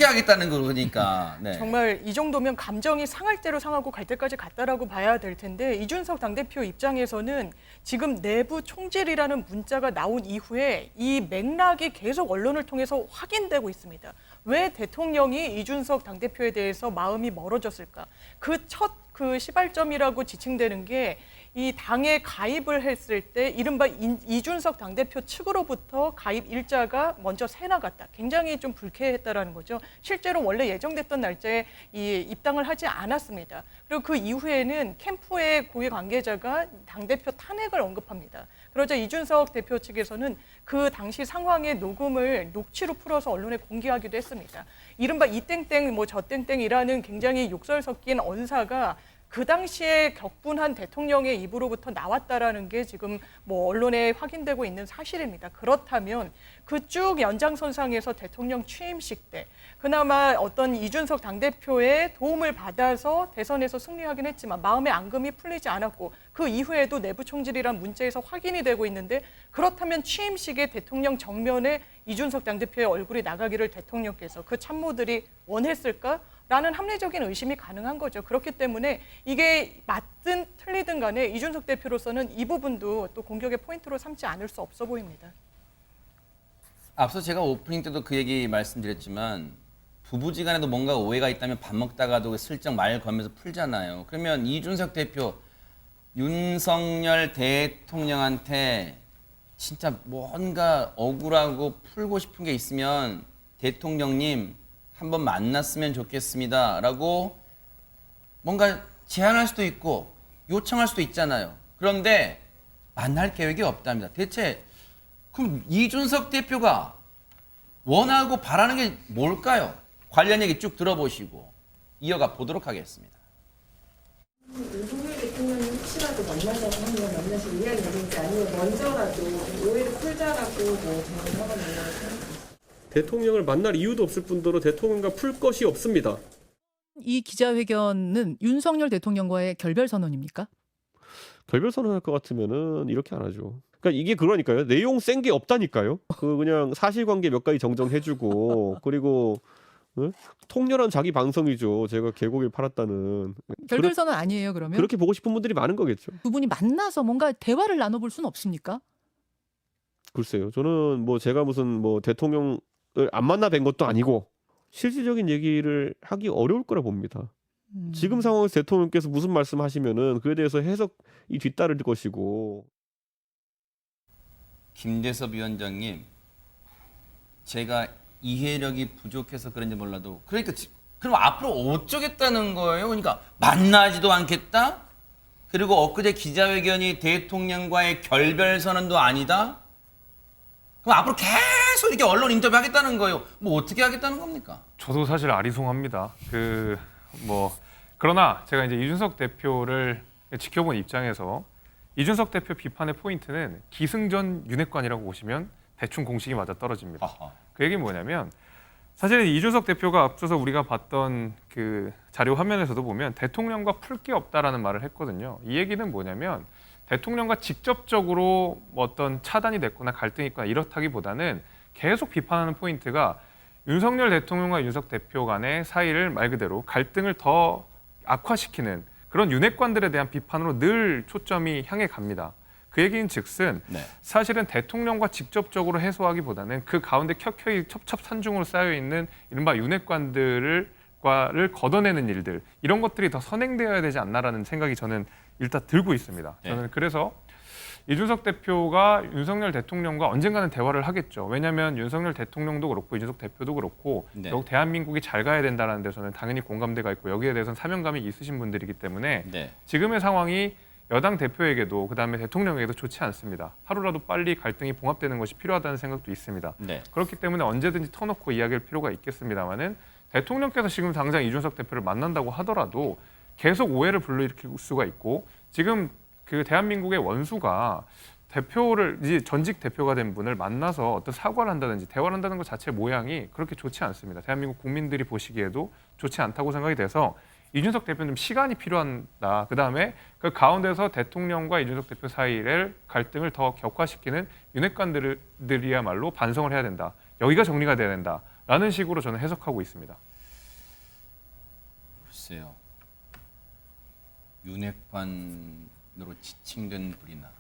하겠다는 거니까. 네. 정말 이 정도면 감정이 상할 대로 상하고 갈 때까지 갔다라고 봐야 될 텐데 이준석 당대표 입장에서는 지금 내부 총질이라는 문자가 나온 이후에 이 맥락이 계속 언론을 통해서 확인되고 있습니다. 왜 대통령이 이준석 당대표에 대해서 마음이 멀어졌을까? 그 첫 시발점이라고 지칭되는 게 이 당에 가입을 했을 때 이른바 이준석 당대표 측으로부터 가입 일자가 먼저 새 나갔다. 굉장히 좀 불쾌했다라는 거죠. 실제로 원래 예정됐던 날짜에 입당을 하지 않았습니다. 그리고 그 이후에는 캠프의 고위 관계자가 당대표 탄핵을 언급합니다. 그러자 이준석 대표 측에서는 그 당시 상황의 녹음을 녹취로 풀어서 언론에 공개하기도 했습니다. 이른바 이땡땡 저 땡땡이라는 굉장히 욕설 섞인 언사가 그 당시에 격분한 대통령의 입으로부터 나왔다라는 게 지금 언론에 확인되고 있는 사실입니다. 그렇다면 그 쭉 연장선상에서 대통령 취임식 때 그나마 어떤 이준석 당대표의 도움을 받아서 대선에서 승리하긴 했지만 마음의 앙금이 풀리지 않았고 그 이후에도 내부 총질이란 문자에서 확인이 되고 있는데 그렇다면 취임식에 대통령 정면에 이준석 당대표의 얼굴이 나가기를 대통령께서 그 참모들이 원했을까? 라는 합리적인 의심이 가능한 거죠. 그렇기 때문에 이게 맞든 틀리든 간에 이준석 대표로서는 이 부분도 또 공격의 포인트로 삼지 않을 수 없어 보입니다. 앞서 제가 오프닝 때도 그 얘기 말씀드렸지만 부부지간에도 뭔가 오해가 있다면 밥 먹다가도 슬쩍 말 걸면서 풀잖아요. 그러면 이준석 대표 윤석열 대통령한테 진짜 뭔가 억울하고 풀고 싶은 게 있으면 대통령님 한번 만났으면 좋겠습니다 라고 뭔가 제안할 수도 있고 요청할 수도 있잖아요. 그런데 만날 계획이 없답니다. 대체 그럼 이준석 대표가 원하고 바라는 게 뭘까요? 관련 얘기 쭉 들어보시고 이어가 보도록 하겠습니다. 윤석열 대통령이 혹시라도 만나자고 하면 만나실 의향이 있는지 아니면 먼저라도 오해를 풀자라고 제안하거든요. 대통령을 만날 이유도 없을 뿐더러 대통령과 풀 것이 없습니다. 이 기자회견은 윤석열 대통령과의 결별 선언입니까? 결별 선언할 것 같으면은 이렇게 안 하죠. 그러니까 이게 그러니까요. 내용 센 게 없다니까요. 그냥 사실관계 몇 가지 정정해주고 그리고 통렬한 자기 반성이죠. 제가 개고기를 팔았다는. 결별 선언 아니에요, 그러면? 그렇게 보고 싶은 분들이 많은 거겠죠. 두 분이 만나서 뭔가 대화를 나눠볼 수는 없습니까? 글쎄요. 저는 제가 무슨 대통령을 안 만나 뵌 것도 아니고 실질적인 얘기를 하기 어려울 거라 봅니다. 지금 상황에서 대통령께서 무슨 말씀하시면은 그에 대해서 해석이 뒤따를 것이고. 김대섭 위원장님, 제가 이해력이 부족해서 그런지 몰라도 그러니까 그럼 앞으로 어쩌겠다는 거예요? 그러니까 만나지도 않겠다? 그리고 엊그제 기자회견이 대통령과의 결별 선언도 아니다? 그럼 앞으로 계속 이렇게 언론 인터뷰 하겠다는 거예요. 어떻게 하겠다는 겁니까? 저도 사실 아리송합니다. 그러나 제가 이제 이준석 대표를 지켜본 입장에서 이준석 대표 비판의 포인트는 기승전 윤핵관이라고 보시면 대충 공식이 맞아 떨어집니다. 아하. 그 얘기는 뭐냐면 사실은 이준석 대표가 앞서서 우리가 봤던 그 자료 화면에서도 보면 대통령과 풀 게 없다라는 말을 했거든요. 이 얘기는 뭐냐면 대통령과 직접적으로 어떤 차단이 됐거나 갈등이 있거나 이렇다기보다는 계속 비판하는 포인트가 윤석열 대통령과 윤석 대표 간의 사이를 말 그대로 갈등을 더 악화시키는 그런 윤핵관들에 대한 비판으로 늘 초점이 향해 갑니다. 그 얘기인 즉슨 네. 사실은 대통령과 직접적으로 해소하기보다는 그 가운데 켜켜이 첩첩산중으로 쌓여 있는 이른바 윤핵관들을 걷어내는 일들 이런 것들이 더 선행되어야 되지 않나라는 생각이 저는 일단 들고 있습니다. 저는 그래서 이준석 대표가 윤석열 대통령과 언젠가는 대화를 하겠죠. 왜냐하면 윤석열 대통령도 그렇고 이준석 대표도 그렇고 네. 결국 대한민국이 잘 가야 된다는 데서는 당연히 공감대가 있고 여기에 대해서는 사명감이 있으신 분들이기 때문에 네. 지금의 상황이 여당 대표에게도 그다음에 대통령에게도 좋지 않습니다. 하루라도 빨리 갈등이 봉합되는 것이 필요하다는 생각도 있습니다. 네. 그렇기 때문에 언제든지 터놓고 이야기할 필요가 있겠습니다만은 대통령께서 지금 당장 이준석 대표를 만난다고 하더라도 계속 오해를 불러일으킬 수가 있고 지금 그 대한민국의 원수가 대표를 이제 전직 대표가 된 분을 만나서 어떤 사과를 한다든지 대화를 한다는 것 자체 모양이 그렇게 좋지 않습니다. 대한민국 국민들이 보시기에도 좋지 않다고 생각이 돼서 이준석 대표는 좀 시간이 필요하다. 그다음에 그 가운데서 대통령과 이준석 대표 사이의 갈등을 더 격화시키는 윤핵관들이야말로 반성을 해야 된다. 여기가 정리가 돼야 된다라는 식으로 저는 해석하고 있습니다. 글쎄요. 윤핵관으로 지칭된 분이나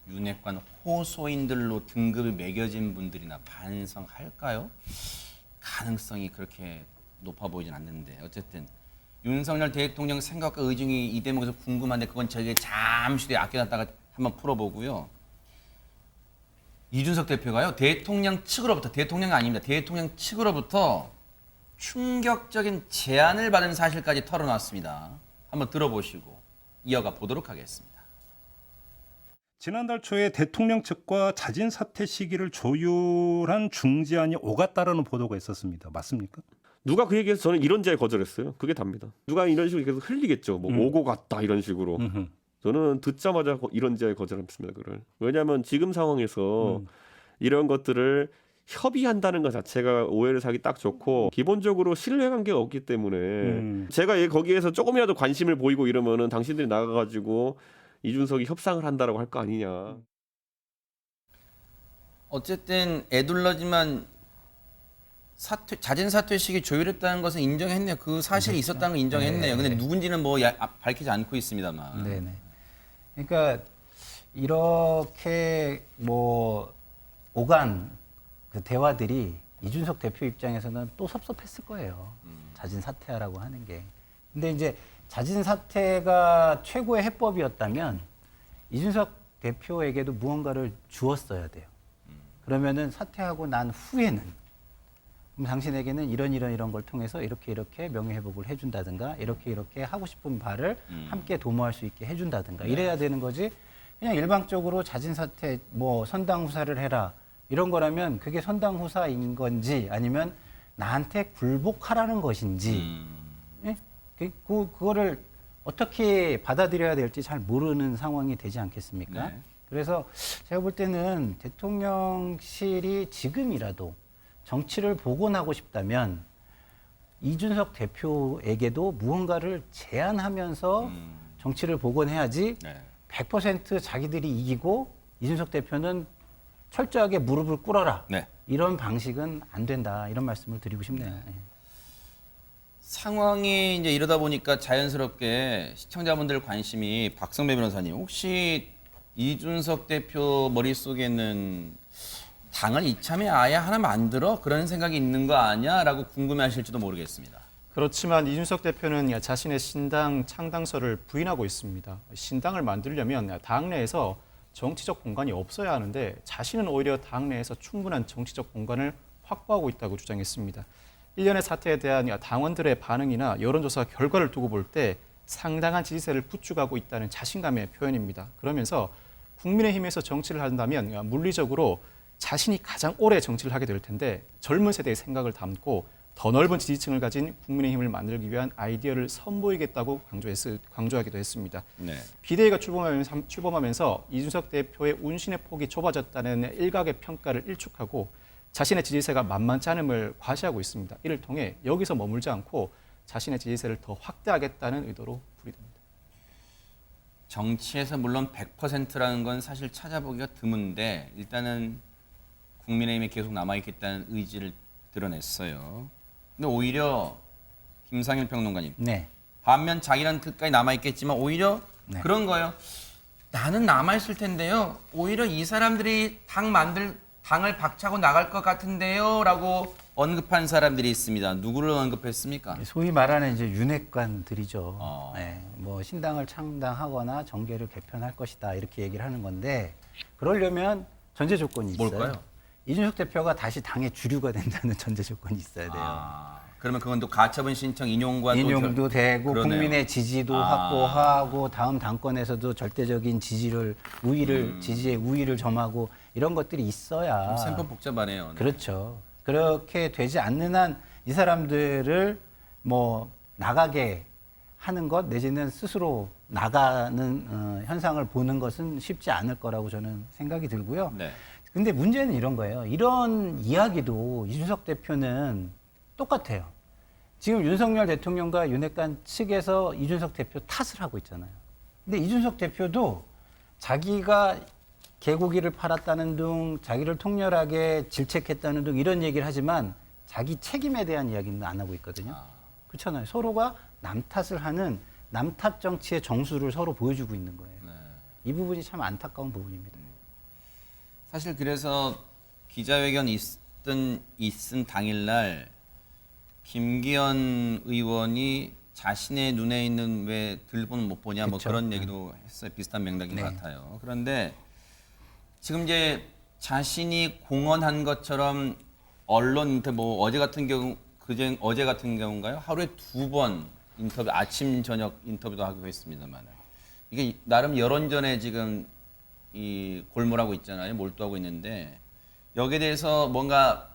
윤핵관 호소인들로 등급이 매겨진 분들이나 반성할까요? 가능성이 그렇게 높아 보이진 않는데 어쨌든 윤석열 대통령 생각과 의중이 이 대목에서 궁금한데 그건 저에게 잠시 뒤에 아껴놨다가 한번 풀어보고요. 이준석 대표가요. 대통령 측으로부터 대통령이 아닙니다. 대통령 측으로부터 충격적인 제안을 받은 사실까지 털어놨습니다. 한번 들어보시고 이어가 보도록 하겠습니다. 지난달 초에 대통령 측과 자진 사퇴 시기를 조율한 중재안이 오갔다라는 보도가 있었습니다. 맞습니까? 누가 그 얘기해서 저는 이런 제안에 거절했어요. 그게 답니다. 누가 이런 식으로 계속 흘리겠죠. 뭐 오고 갔다 이런 식으로. 저는 듣자마자 이런 제안에 거절했습니다. 그걸. 왜냐하면 지금 상황에서 이런 것들을 협의한다는 것 자체가 오해를 사기 딱 좋고 기본적으로 신뢰관계가 없기 때문에 제가 거기에서 조금이라도 관심을 보이고 이러면은 당신들이 나가가지고 이준석이 협상을 한다라고 할 거 아니냐. 어쨌든 애둘러지만 자진 사퇴 시기 조율했다는 것은 인정했네요. 그 사실이 있었다는 걸 인정했네요. 근데 누군지는 뭐 밝히지 않고 있습니다만. 네네. 그러니까 이렇게 뭐 오간 그 대화들이 이준석 대표 입장에서는 또 섭섭했을 거예요. 자진 사퇴하라고 하는 게. 근데 이제 자진 사퇴가 최고의 해법이었다면 이준석 대표에게도 무언가를 주었어야 돼요. 그러면은 사퇴하고 난 후에는 그럼 당신에게는 이런 걸 통해서 이렇게 명예회복을 해준다든가 이렇게 하고 싶은 바를 함께 도모할 수 있게 해준다든가 이래야 되는 거지. 그냥 일방적으로 자진 사퇴 뭐 선당 후사를 해라 이런 거라면 그게 선당 후사인 건지 아니면 나한테 굴복하라는 것인지 예? 그거를 어떻게 받아들여야 될지 잘 모르는 상황이 되지 않겠습니까? 네. 그래서 제가 볼 때는 대통령실이 지금이라도 정치를 복원하고 싶다면 이준석 대표에게도 무언가를 제안하면서 정치를 복원해야지 네. 100% 자기들이 이기고 이준석 대표는 철저하게 무릎을 꿇어라. 네. 이런 방식은 안 된다. 이런 말씀을 드리고 싶네요. 네. 상황이 이제 이러다 보니까 자연스럽게 시청자분들 관심이 박성배 변호사님 혹시 이준석 대표 머릿속에는 당을 이참에 아예 하나 만들어 그런 생각이 있는 거 아니야라고 궁금해하실지도 모르겠습니다. 그렇지만 이준석 대표는 자신의 신당 창당설을 부인하고 있습니다. 신당을 만들려면 당내에서 정치적 공간이 없어야 하는데 자신은 오히려 당내에서 충분한 정치적 공간을 확보하고 있다고 주장했습니다. 일련의 사태에 대한 당원들의 반응이나 여론조사 결과를 두고 볼 때 상당한 지지세를 부추가고 있다는 자신감의 표현입니다. 그러면서 국민의힘에서 정치를 한다면 물리적으로 자신이 가장 오래 정치를 하게 될 텐데 젊은 세대의 생각을 담고 더 넓은 지지층을 가진 국민의힘을 만들기 위한 아이디어를 선보이겠다고 강조하기도 했습니다. 네. 비대위가 출범하면서 이준석 대표의 운신의 폭이 좁아졌다는 일각의 평가를 일축하고 자신의 지지세가 만만치 않음을 과시하고 있습니다. 이를 통해 여기서 머물지 않고 자신의 지지세를 더 확대하겠다는 의도로 풀이됩니다. 정치에서 물론 100%라는 건 사실 찾아보기가 드문데 일단은 국민의힘에 계속 남아있겠다는 의지를 드러냈어요. 근데 오히려 김상일 평론가님 네. 반면 자기는 끝까지 남아있겠지만 오히려 네. 그런 거예요. 나는 남아있을 텐데요. 오히려 이 사람들이 당을 박차고 나갈 것 같은데요. 라고 언급한 사람들이 있습니다. 누구를 언급했습니까? 소위 말하는 이제 윤핵관들이죠. 네, 뭐 신당을 창당하거나 정계를 개편할 것이다 이렇게 얘기를 하는 건데 그러려면 전제 조건이 있어요. 뭘까요? 이준석 대표가 다시 당의 주류가 된다는 전제 조건이 있어야 돼요. 그러면 그건 또 가처분 신청 인용과 인용도 되고 그러네요. 국민의 지지도 확보하고 다음 당권에서도 절대적인 지지의 우위를 점하고 이런 것들이 있어야 셈법 복잡하네요. 네. 그렇죠. 그렇게 되지 않는 한 이 사람들을 뭐 나가게 하는 것 내지는 스스로 나가는 현상을 보는 것은 쉽지 않을 거라고 저는 생각이 들고요. 네. 근데 문제는 이런 거예요. 이런 이야기도 이준석 대표는 똑같아요. 지금 윤석열 대통령과 윤핵관 측에서 이준석 대표 탓을 하고 있잖아요. 근데 이준석 대표도 자기가 개고기를 팔았다는 등 자기를 통렬하게 질책했다는 등 이런 얘기를 하지만 자기 책임에 대한 이야기는 안 하고 있거든요. 그렇잖아요. 서로가 남 탓을 하는 남 탓 정치의 정수를 서로 보여주고 있는 거예요. 네. 이 부분이 참 안타까운 부분입니다. 사실 그래서 기자회견 있은 당일날 김기현 의원이 자신의 눈에 있는 왜 들보는 못 보냐 뭐 그쵸. 그런 얘기도 했어요. 비슷한 맥락인 네. 것 같아요. 그런데 지금 이제 자신이 공언한 것처럼 언론 인터뷰 뭐 어제 같은 경우인가요? 하루에 2번 인터뷰 아침 저녁 인터뷰도 하기로 했습니다만 이게 나름 여론전에 지금 이 골몰하고 있잖아요. 몰두하고 있는데 여기에 대해서 뭔가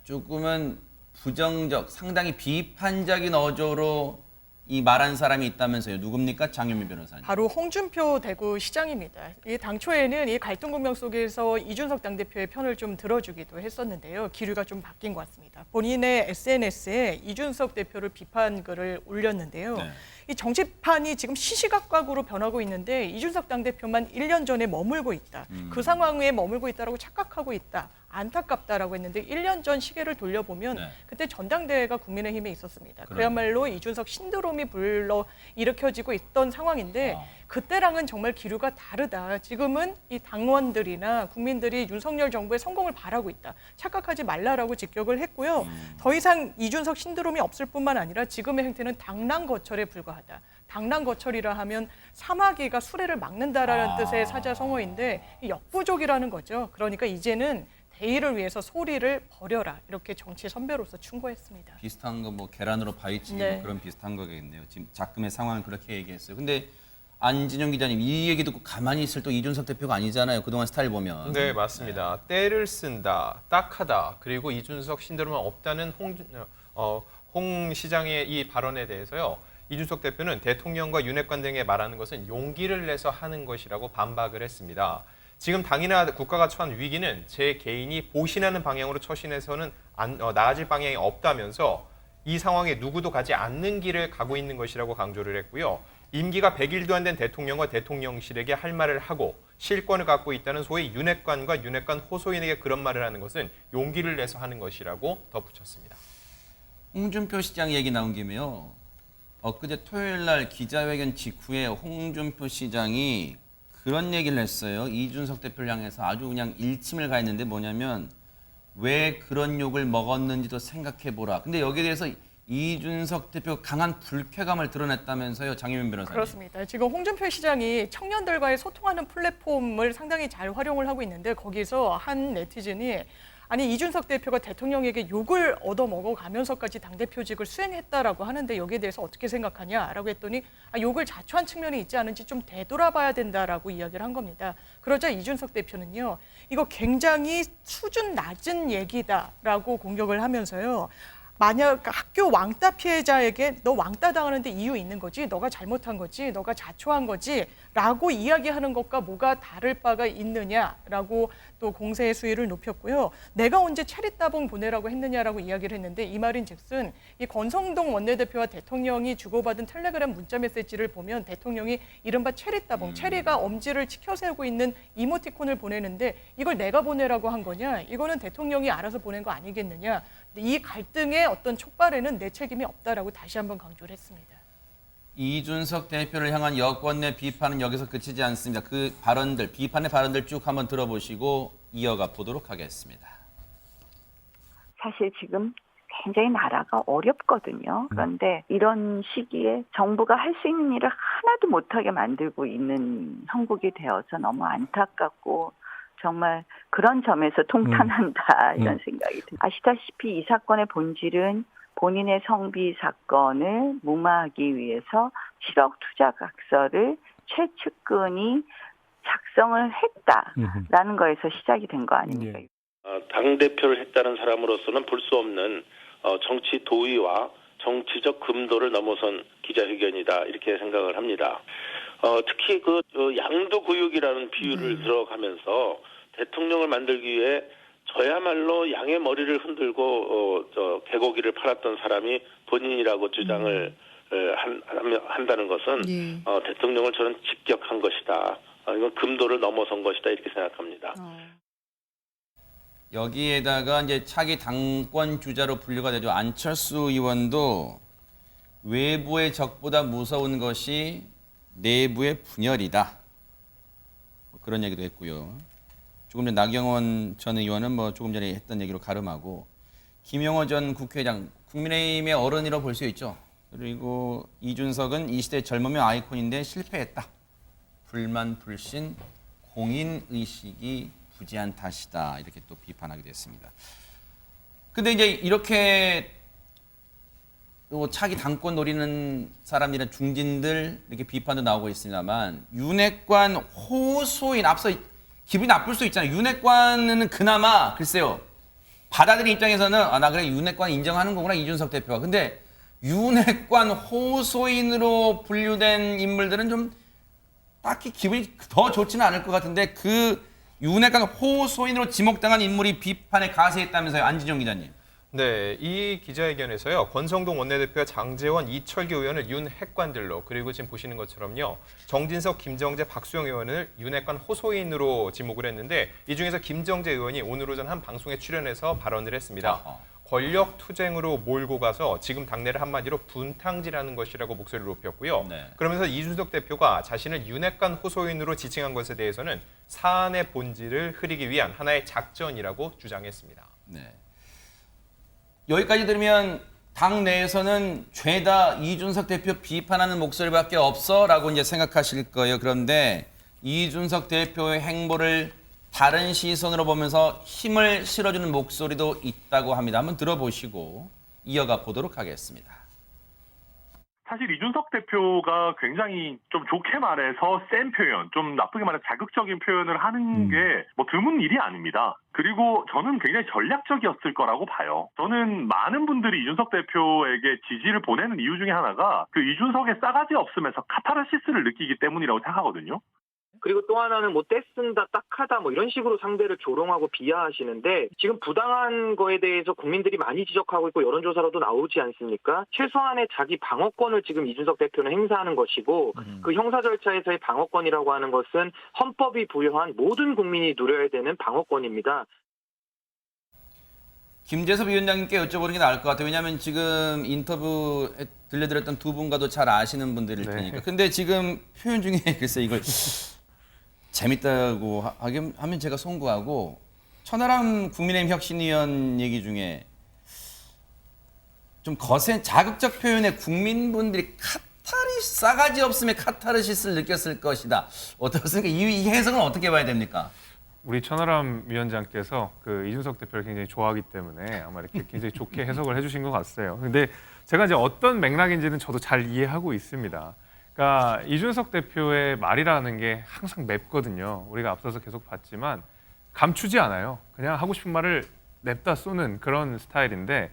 조금은 부정적, 상당히 비판적인 어조로 이 말한 사람이 있다면서요. 누굽니까? 장윤미 변호사님. 바로 홍준표 대구시장입니다. 이 당초에는 이 갈등 국면 속에서 이준석 당대표의 편을 좀 들어주기도 했었는데요. 기류가 좀 바뀐 것 같습니다. 본인의 SNS에 이준석 대표를 비판 글을 올렸는데요. 네. 이 정치판이 지금 시시각각으로 변하고 있는데 이준석 당대표만 1년 전에 머물고 있다. 그 상황에 머물고 있다라고 착각하고 있다. 안타깝다라고 했는데 1년 전 시계를 돌려보면 네. 그때 전당대회가 국민의힘에 있었습니다. 그러네. 그야말로 이준석 신드롬이 불러 일으켜지고 있던 상황인데 그때랑은 정말 기류가 다르다. 지금은 이 당원들이나 국민들이 윤석열 정부의 성공을 바라고 있다. 착각하지 말라라고 직격을 했고요. 더 이상 이준석 신드롬이 없을 뿐만 아니라 지금의 행태는 당랑거철에 불과하다. 당랑거철이라 하면 사마귀가 수레를 막는다라는 뜻의 사자성어인데 역부족이라는 거죠. 그러니까 이제는 대의를 위해서 소리를 버려라. 이렇게 정치 선배로서 충고했습니다. 비슷한 거 뭐 계란으로 바위치기 네. 뭐 그런 비슷한 거겠네요. 지금 작금의 상황을 그렇게 얘기했어요. 근데 안진영 기자님 이 얘기 듣고 가만히 있을 또 이준석 대표가 아니잖아요. 그동안 스타일 보면. 네, 맞습니다. 때를 쓴다, 딱하다, 그리고 이준석 신드롬은 없다는 홍 시장의 이 발언에 대해서요. 이준석 대표는 대통령과 윤핵관 등에 말하는 것은 용기를 내서 하는 것이라고 반박을 했습니다. 지금 당이나 국가가 처한 위기는 제 개인이 보신하는 방향으로 처신해서는 나아질 방향이 없다면서 이 상황에 누구도 가지 않는 길을 가고 있는 것이라고 강조를 했고요. 임기가 100일도 안 된 대통령과 대통령실에게 할 말을 하고 실권을 갖고 있다는 소위 윤핵관과 윤핵관 호소인에게 그런 말을 하는 것은 용기를 내서 하는 것이라고 덧붙였습니다. 홍준표 시장 얘기 나온 김에요. 엊그제 토요일 날 기자회견 직후에 홍준표 시장이 그런 얘기를 했어요. 이준석 대표를 향해서 아주 그냥 일침을 가했는데 뭐냐면 왜 그런 욕을 먹었는지도 생각해보라. 근데 여기에 대해서 이준석 대표가 강한 불쾌감을 드러냈다면서요. 장윤민 변호사님. 그렇습니다. 지금 홍준표 시장이 청년들과의 소통하는 플랫폼을 상당히 잘 활용을 하고 있는데 거기서 한 네티즌이 아니 이준석 대표가 대통령에게 욕을 얻어먹어 가면서까지 당대표직을 수행했다라고 하는데 여기에 대해서 어떻게 생각하냐라고 했더니 욕을 자초한 측면이 있지 않은지 좀 되돌아봐야 된다라고 이야기를 한 겁니다. 그러자 이준석 대표는요. 이거 굉장히 수준 낮은 얘기다라고 공격을 하면서요. 만약 학교 왕따 피해자에게 너 왕따 당하는데 이유 있는 거지, 너가 잘못한 거지, 너가 자초한 거지 라고 이야기하는 것과 뭐가 다를 바가 있느냐라고 또 공세의 수위를 높였고요. 내가 언제 체리따봉 보내라고 했느냐라고 이야기를 했는데 이 말인즉슨 이 권성동 원내대표와 대통령이 주고받은 텔레그램 문자 메시지를 보면 대통령이 이른바 체리따봉, 체리가 엄지를 치켜세우고 있는 이모티콘을 보내는데 이걸 내가 보내라고 한 거냐? 이거는 대통령이 알아서 보낸 거 아니겠느냐? 이 갈등의 어떤 촉발에는 내 책임이 없다라고 다시 한번 강조를 했습니다. 이준석 대표를 향한 여권 내 비판은 여기서 그치지 않습니다. 그 발언들, 비판의 발언들 쭉 한번 들어보시고 이어가 보도록 하겠습니다. 사실 지금 굉장히 나라가 어렵거든요. 그런데 이런 시기에 정부가 할 수 있는 일을 하나도 못하게 만들고 있는 형국이 되어서 너무 안타깝고 정말 그런 점에서 통탄한다 이런 생각이 듭니다. 아시다시피 이 사건의 본질은 본인의 성비 사건을 무마하기 위해서 7억 투자 각서를 최측근이 작성을 했다라는 거에서 시작이 된 거 아닙니까? 당대표를 했다는 사람으로서는 볼 수 없는 정치 도의와 정치적 금도를 넘어선 기자회견이다 이렇게 생각을 합니다. 특히 그 양두구육이라는 비유를 들어가면서 대통령을 만들기 위해 저야말로 양의 머리를 흔들고 개고기를 팔았던 사람이 본인이라고 주장을 한다는 것은 대통령을 저는 직격한 것이다. 이건 금도를 넘어선 것이다 이렇게 생각합니다. 여기에다가 이제 차기 당권 주자로 분류가 되죠. 안철수 의원도 외부의 적보다 무서운 것이 내부의 분열이다. 그런 얘기도 했고요. 조금 전 나경원 전 의원은 뭐 조금 전에 했던 얘기로 가름하고 김용호 전 국회의장 국민의힘의 어른이라고 볼 수 있죠. 그리고 이준석은 이 시대의 젊음의 아이콘인데 실패했다. 불만, 불신, 공인의식이 부재한 탓이다. 이렇게 또 비판하게 됐습니다. 근데 이제 이렇게 또 차기 당권 노리는 사람들이나 중진들 이렇게 비판도 나오고 있습니다만 윤핵관 호소인 앞서 기분이 나쁠 수 있잖아요. 윤핵관은 그나마 글쎄요. 받아들인 입장에서는 나 그래 윤핵관 인정하는 거구나 이준석 대표가. 근데 윤핵관 호소인으로 분류된 인물들은 좀 딱히 기분이 더 좋지는 않을 것 같은데 그 윤핵관 호소인으로 지목당한 인물이 비판에 가세했다면서요. 안진영 기자님. 네, 이 기자회견에서요. 권성동 원내대표와 장제원, 이철규 의원을 윤핵관들로 그리고 지금 보시는 것처럼요. 정진석, 김정재, 박수영 의원을 윤핵관 호소인으로 지목을 했는데 이 중에서 김정재 의원이 오늘 오전 한 방송에 출연해서 발언을 했습니다. 권력 투쟁으로 몰고 가서 지금 당내를 한마디로 분탕질하는 것이라고 목소리를 높였고요. 그러면서 이준석 대표가 자신을 윤핵관 호소인으로 지칭한 것에 대해서는 사안의 본질을 흐리기 위한 하나의 작전이라고 주장했습니다. 네. 여기까지 들으면 당 내에서는 죄다 이준석 대표 비판하는 목소리밖에 없어라고 이제 생각하실 거예요. 그런데 이준석 대표의 행보를 다른 시선으로 보면서 힘을 실어주는 목소리도 있다고 합니다. 한번 들어보시고 이어가 보도록 하겠습니다. 사실 이준석 대표가 굉장히 좀 좋게 말해서 센 표현, 좀 나쁘게 말해서 자극적인 표현을 하는 게 뭐 드문 일이 아닙니다. 그리고 저는 굉장히 전략적이었을 거라고 봐요. 저는 많은 분들이 이준석 대표에게 지지를 보내는 이유 중에 하나가 그 이준석의 싸가지 없음에서 카타르시스를 느끼기 때문이라고 생각하거든요. 그리고 또 하나는 뭐 떼쓴다, 딱하다 뭐 이런 식으로 상대를 조롱하고 비하하시는데 지금 부당한 거에 대해서 국민들이 많이 지적하고 있고 여론조사로도 나오지 않습니까? 최소한의 자기 방어권을 지금 이준석 대표는 행사하는 것이고 그 형사 절차에서의 방어권이라고 하는 것은 헌법이 부여한 모든 국민이 누려야 되는 방어권입니다. 김재섭 위원장님께 여쭤보는 게 나을 것 같아요. 왜냐하면 지금 인터뷰 들려드렸던 두 분과도 잘 아시는 분들일 테니까. 근데 지금 표현 중에 글쎄 이걸 재밌다고 하면 제가 송구하고 천하람 국민의힘 혁신위원 얘기 중에 좀 거센 자극적 표현에 국민분들이 싸가지 없음에 카타르시스를 느꼈을 것이다. 어떻습니까? 이 해석은 어떻게 봐야 됩니까? 우리 천하람 위원장께서 그 이준석 대표를 굉장히 좋아하기 때문에 아마 이렇게 굉장히 좋게 해석을 해주신 것 같아요. 근데 제가 이제 어떤 맥락인지는 저도 잘 이해하고 있습니다. 그러니까 이준석 대표의 말이라는 게 항상 맵거든요. 우리가 앞서서 계속 봤지만 감추지 않아요. 그냥 하고 싶은 말을 냅다 쏘는 그런 스타일인데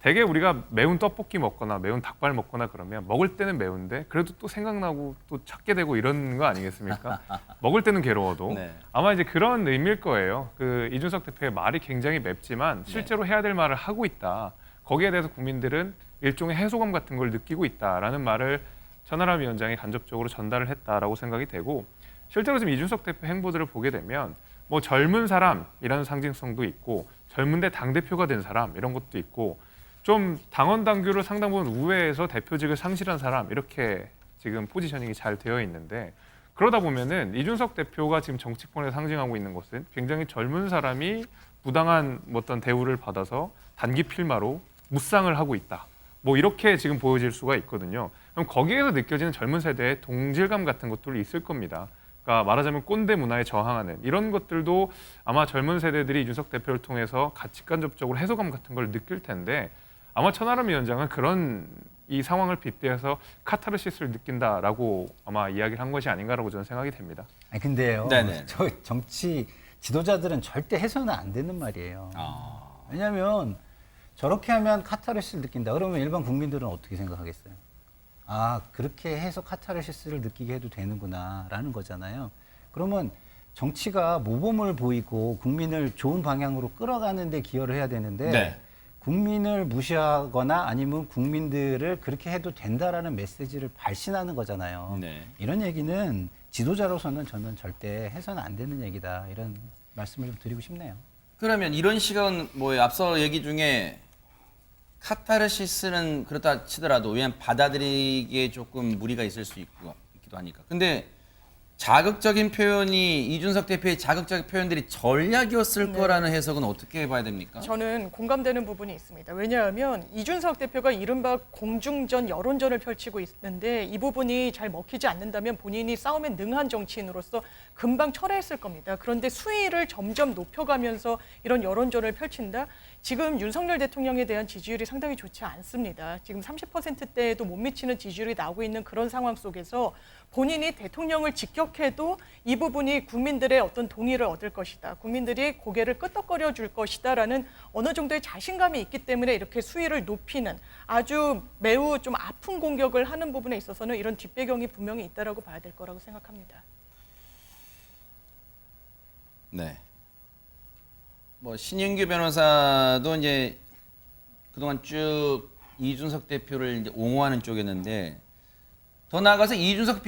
되게 우리가 매운 떡볶이 먹거나 매운 닭발 먹거나 그러면 먹을 때는 매운데 그래도 또 생각나고 또 찾게 되고 이런 거 아니겠습니까? 먹을 때는 괴로워도 아마 이제 그런 의미일 거예요. 그 이준석 대표의 말이 굉장히 맵지만 실제로 해야 될 말을 하고 있다. 거기에 대해서 국민들은 일종의 해소감 같은 걸 느끼고 있다라는 말을 천하람 위원장이 간접적으로 전달을 했다라고 생각이 되고 실제로 지금 이준석 대표 행보들을 보게 되면 뭐 젊은 사람이라는 상징성도 있고 젊은데 당대표가 된 사람 이런 것도 있고 좀 당원 당규를 상당 부분 우회해서 대표직을 상실한 사람 이렇게 지금 포지셔닝이 잘 되어 있는데 그러다 보면은 이준석 대표가 지금 정치권에 상징하고 있는 것은 굉장히 젊은 사람이 부당한 어떤 대우를 받아서 단기 필마로 무쌍을 하고 있다. 뭐 이렇게 지금 보여질 수가 있거든요. 그럼 거기에서 느껴지는 젊은 세대의 동질감 같은 것들이 있을 겁니다. 그러니까 말하자면 꼰대 문화에 저항하는 이런 것들도 아마 젊은 세대들이 이준석 대표를 통해서 가치관적으로 해소감 같은 걸 느낄 텐데 아마 천하람 위원장은 그런 이 상황을 빗대어서 카타르시스를 느낀다라고 아마 이야기를 한 것이 아닌가라고 저는 생각이 됩니다. 아니 근데요. 네네. 저 정치 지도자들은 절대 해서는 안 되는 말이에요. 왜냐하면 저렇게 하면 카타르시스를 느낀다. 그러면 일반 국민들은 어떻게 생각하겠어요? 아, 그렇게 해서 카타르시스를 느끼게 해도 되는구나라는 거잖아요. 그러면 정치가 모범을 보이고 국민을 좋은 방향으로 끌어가는 데 기여를 해야 되는데 네. 국민을 무시하거나 아니면 국민들을 그렇게 해도 된다라는 메시지를 발신하는 거잖아요. 네. 이런 얘기는 지도자로서는 저는 절대 해서는 안 되는 얘기다. 이런 말씀을 좀 드리고 싶네요. 그러면 이런 시각은 뭐예요? 앞서 얘기 중에 카타르시스는 그렇다 치더라도 왜냐하면 받아들이기에 조금 무리가 있을 수 있기도 하니까. 근데 자극적인 표현이 이준석 대표의 자극적인 표현들이 전략이었을 거라는 해석은 어떻게 봐야 됩니까? 저는 공감되는 부분이 있습니다. 왜냐하면 이준석 대표가 이른바 공중전, 여론전을 펼치고 있는데 이 부분이 잘 먹히지 않는다면 본인이 싸움에 능한 정치인으로서 금방 철회했을 겁니다. 그런데 수위를 점점 높여가면서 이런 여론전을 펼친다? 지금 윤석열 대통령에 대한 지지율이 상당히 좋지 않습니다. 지금 30%대에도 못 미치는 지지율이 나오고 있는 그런 상황 속에서 본인이 대통령을 직격해도 이 부분이 국민들의 어떤 동의를 얻을 것이다. 국민들이 고개를 끄덕거려 줄 것이다라는 어느 정도의 자신감이 있기 때문에 이렇게 수위를 높이는 아주 매우 좀 아픈 공격을 하는 부분에 있어서는 이런 뒷배경이 분명히 있다라고 봐야 될 거라고 생각합니다. 네. 뭐 신인규 변호사도 이제 그동안 쭉 이준석 대표를 이제 옹호하는 쪽이었는데 더 나아가서 이준석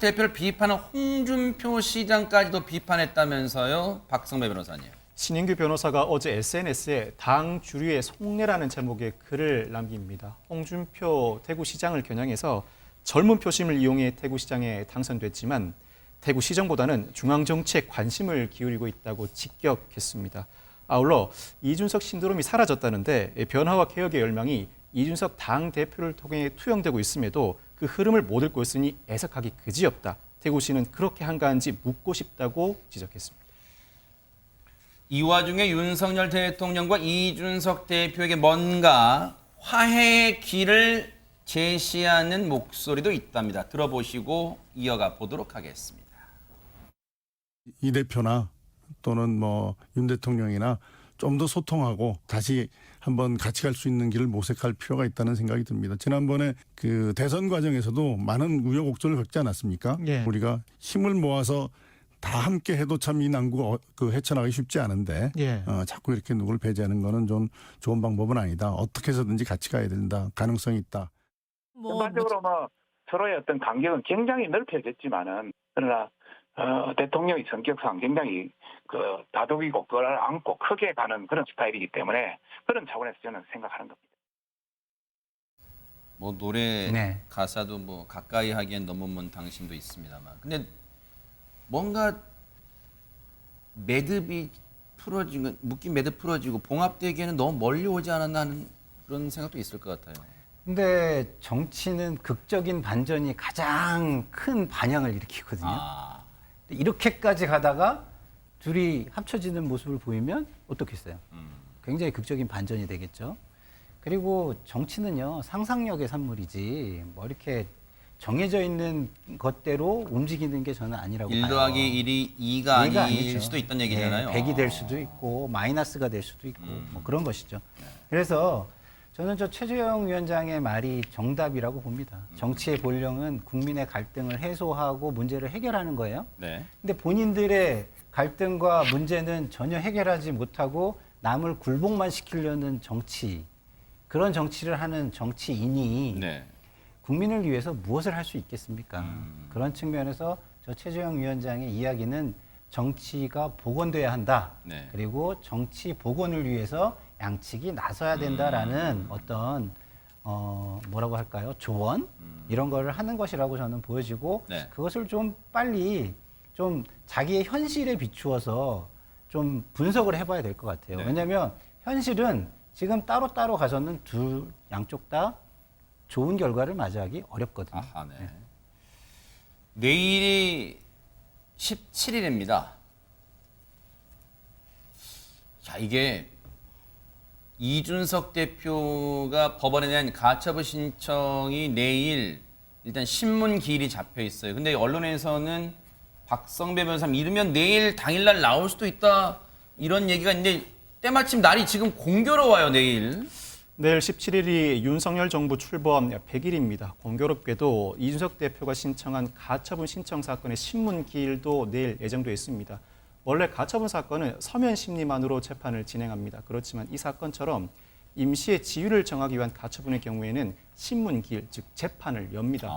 대표를 비판한 홍준표 시장까지도 비판했다면서요, 박성배 변호사님. 신인규 변호사가 어제 SNS에 당 주류의 속내라는 제목의 글을 남깁니다. 홍준표 대구시장을 겨냥해서 젊은 표심을 이용해 대구시장에 당선됐지만 대구시정보다는 중앙정치에 관심을 기울이고 있다고 직격했습니다. 아울러 이준석 신드롬이 사라졌다는데 변화와 개혁의 열망이 이준석 당대표를 통해 투영되고 있음에도 그 흐름을 못 읽고 있으니 애석하기 그지없다. 대구시는 그렇게 한가한지 묻고 싶다고 지적했습니다. 이 와중에 윤석열 대통령과 이준석 대표에게 뭔가 화해의 길을 제시하는 목소리도 있답니다. 들어보시고 이어가 보도록 하겠습니다. 이 대표나 또는 뭐 윤 대통령이나 좀 더 소통하고 다시 한번 같이 갈 수 있는 길을 모색할 필요가 있다는 생각이 듭니다. 지난번에 그 대선 과정에서도 많은 우여곡절을 겪지 않았습니까? 예. 우리가 힘을 모아서 다 함께 해도 참 이 난구 헤쳐나가기 쉽지 않은데 예. 자꾸 이렇게 누구를 배제하는 거는 좀 좋은 방법은 아니다. 어떻게 해서든지 같이 가야 된다. 가능성이 있다. 전반적으로 뭐 서로의 어떤 간격은 굉장히 넓혀졌지만은 그러나 대통령의 성격상 굉장히 그 다독이고 그걸 안고 크게 가는 그런 스타일이기 때문에 그런 차원에서 저는 생각하는 겁니다. 뭐 노래 네. 가사도 뭐 가까이 하기엔 너무 먼 당신도 있습니다만, 근데 뭔가 매듭이 풀어지고 묶인 매듭 풀어지고 봉합되기에는 너무 멀리 오지 않았나 하는 그런 생각도 있을 것 같아요. 근데 정치는 극적인 반전이 가장 큰 반향을 일으키거든요. 이렇게까지 가다가 둘이 합쳐지는 모습을 보이면 어떻겠어요? 굉장히 극적인 반전이 되겠죠. 그리고 정치는요, 상상력의 산물이지 뭐 이렇게 정해져 있는 것대로 움직이는 게 저는 아니라고 봐요. 1 더하기 1이 2가 아닐 수도 있다는 얘기잖아요. 100이 될 수도 있고 마이너스가 될 수도 있고 뭐 그런 것이죠. 그래서 저는 저 최재형 위원장의 말이 정답이라고 봅니다. 정치의 본령은 국민의 갈등을 해소하고 문제를 해결하는 거예요. 네. 근데 본인들의 갈등과 문제는 전혀 해결하지 못하고 남을 굴복만 시키려는 정치, 그런 정치를 하는 정치인이 네. 국민을 위해서 무엇을 할 수 있겠습니까? 그런 측면에서 저 최재형 위원장의 이야기는 정치가 복원돼야 한다. 네. 그리고 정치 복원을 위해서 양측이 나서야 된다라는 어떤 뭐라고 할까요? 조언 이런 거를 하는 것이라고 저는 보여지고 네. 그것을 좀 빨리 좀 자기의 현실에 비추어서 좀 분석을 해봐야 될 것 같아요. 네. 왜냐하면 현실은 지금 따로따로 가서는 양쪽 다 좋은 결과를 맞이하기 어렵거든요. 아하, 네. 내일이 17일입니다. 자, 이게 이준석 대표가 법원에 대한 가처분 신청이 내일 일단 신문 기일이 잡혀 있어요. 근데 언론에서는 박성배 변호사님 이르면 내일 당일날 나올 수도 있다 이런 얘기가 있는데 때마침 날이 지금 공교로워요. 내일. 내일 17일이 윤석열 정부 출범 100일입니다. 공교롭게도 이준석 대표가 신청한 가처분 신청 사건의 신문 기일도 내일 예정돼 있습니다. 원래 가처분 사건은 서면 심리만으로 재판을 진행합니다. 그렇지만 이 사건처럼 임시의 지위를 정하기 위한 가처분의 경우에는 신문 기일, 즉 재판을 엽니다.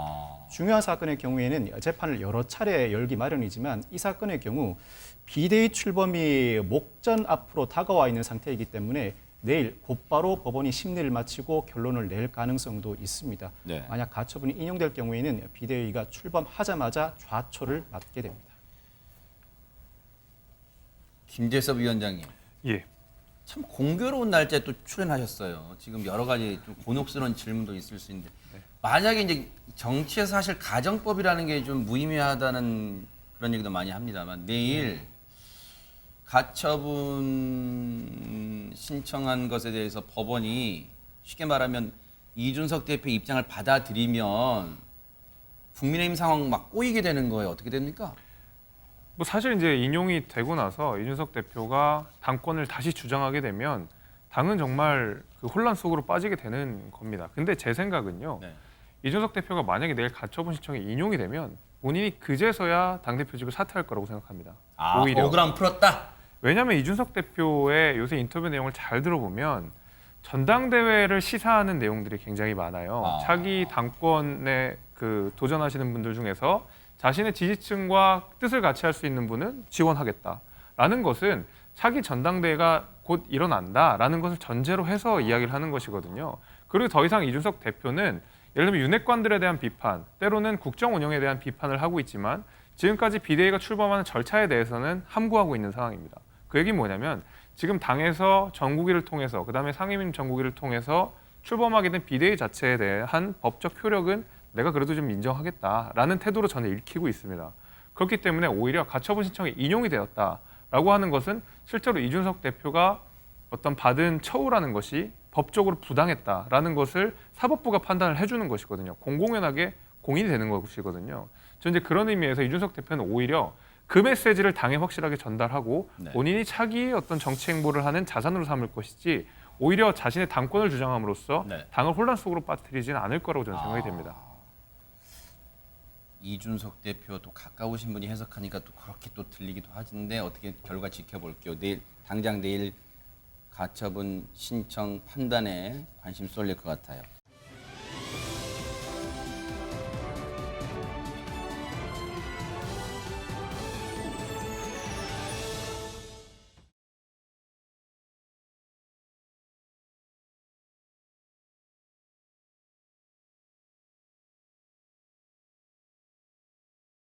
중요한 사건의 경우에는 재판을 여러 차례 열기 마련이지만 이 사건의 경우 비대위 출범이 목전 앞으로 다가와 있는 상태이기 때문에 내일 곧바로 법원이 심리를 마치고 결론을 낼 가능성도 있습니다. 네. 만약 가처분이 인용될 경우에는 비대위가 출범하자마자 좌초를 맞게 됩니다. 김재섭 위원장님. 예. 참 공교로운 날짜에 또 출연하셨어요. 지금 여러 가지 좀 곤혹스러운 질문도 있을 수 있는데 만약에 이제 정치에서 사실 가정법이라는 게 좀 무의미하다는 그런 얘기도 많이 합니다만 내일 가처분 신청한 것에 대해서 법원이 쉽게 말하면 이준석 대표 입장을 받아들이면 국민의힘 상황 막 꼬이게 되는 거예요. 어떻게 됩니까? 뭐 사실 이제 인용이 되고 나서 이준석 대표가 당권을 다시 주장하게 되면 당은 정말 그 혼란 속으로 빠지게 되는 겁니다. 근데 제 생각은요. 네. 이준석 대표가 만약에 내일 가처분 신청이 인용이 되면 본인이 그제서야 당대표직을 사퇴할 거라고 생각합니다. 오히려. 억울함 풀었다? 왜냐하면 이준석 대표의 요새 인터뷰 내용을 잘 들어보면 전당대회를 시사하는 내용들이 굉장히 많아요. 차기 당권에 그 도전하시는 분들 중에서 자신의 지지층과 뜻을 같이 할 수 있는 분은 지원하겠다라는 것은 차기 전당대회가 곧 일어난다라는 것을 전제로 해서 이야기를 하는 것이거든요. 그리고 더 이상 이준석 대표는 예를 들면 윤핵관들에 대한 비판, 때로는 국정 운영에 대한 비판을 하고 있지만 지금까지 비대위가 출범하는 절차에 대해서는 함구하고 있는 상황입니다. 그 얘기는 뭐냐면 지금 당에서 전국위를 통해서 그다음에 상임위 전국위를 통해서 출범하게 된 비대위 자체에 대한 법적 효력은 내가 그래도 좀 인정하겠다라는 태도로 저는 읽히고 있습니다. 그렇기 때문에 오히려 가처분 신청이 인용이 되었다라고 하는 것은 실제로 이준석 대표가 어떤 받은 처우라는 것이 법적으로 부당했다라는 것을 사법부가 판단을 해주는 것이거든요. 공공연하게 공인이 되는 것이거든요. 저는 이제 그런 의미에서 이준석 대표는 오히려 그 메시지를 당에 확실하게 전달하고 본인이 차기의 어떤 정치 행보를 하는 자산으로 삼을 것이지 오히려 자신의 당권을 주장함으로써 당을 혼란 속으로 빠뜨리지는 않을 거라고 저는 생각이 됩니다. 이준석 대표도 가까우신 분이 해석하니까 또 그렇게 또 들리기도 하는데 어떻게 결과 지켜볼게요. 당장 내일 가처분 신청 판단에 관심 쏠릴 것 같아요.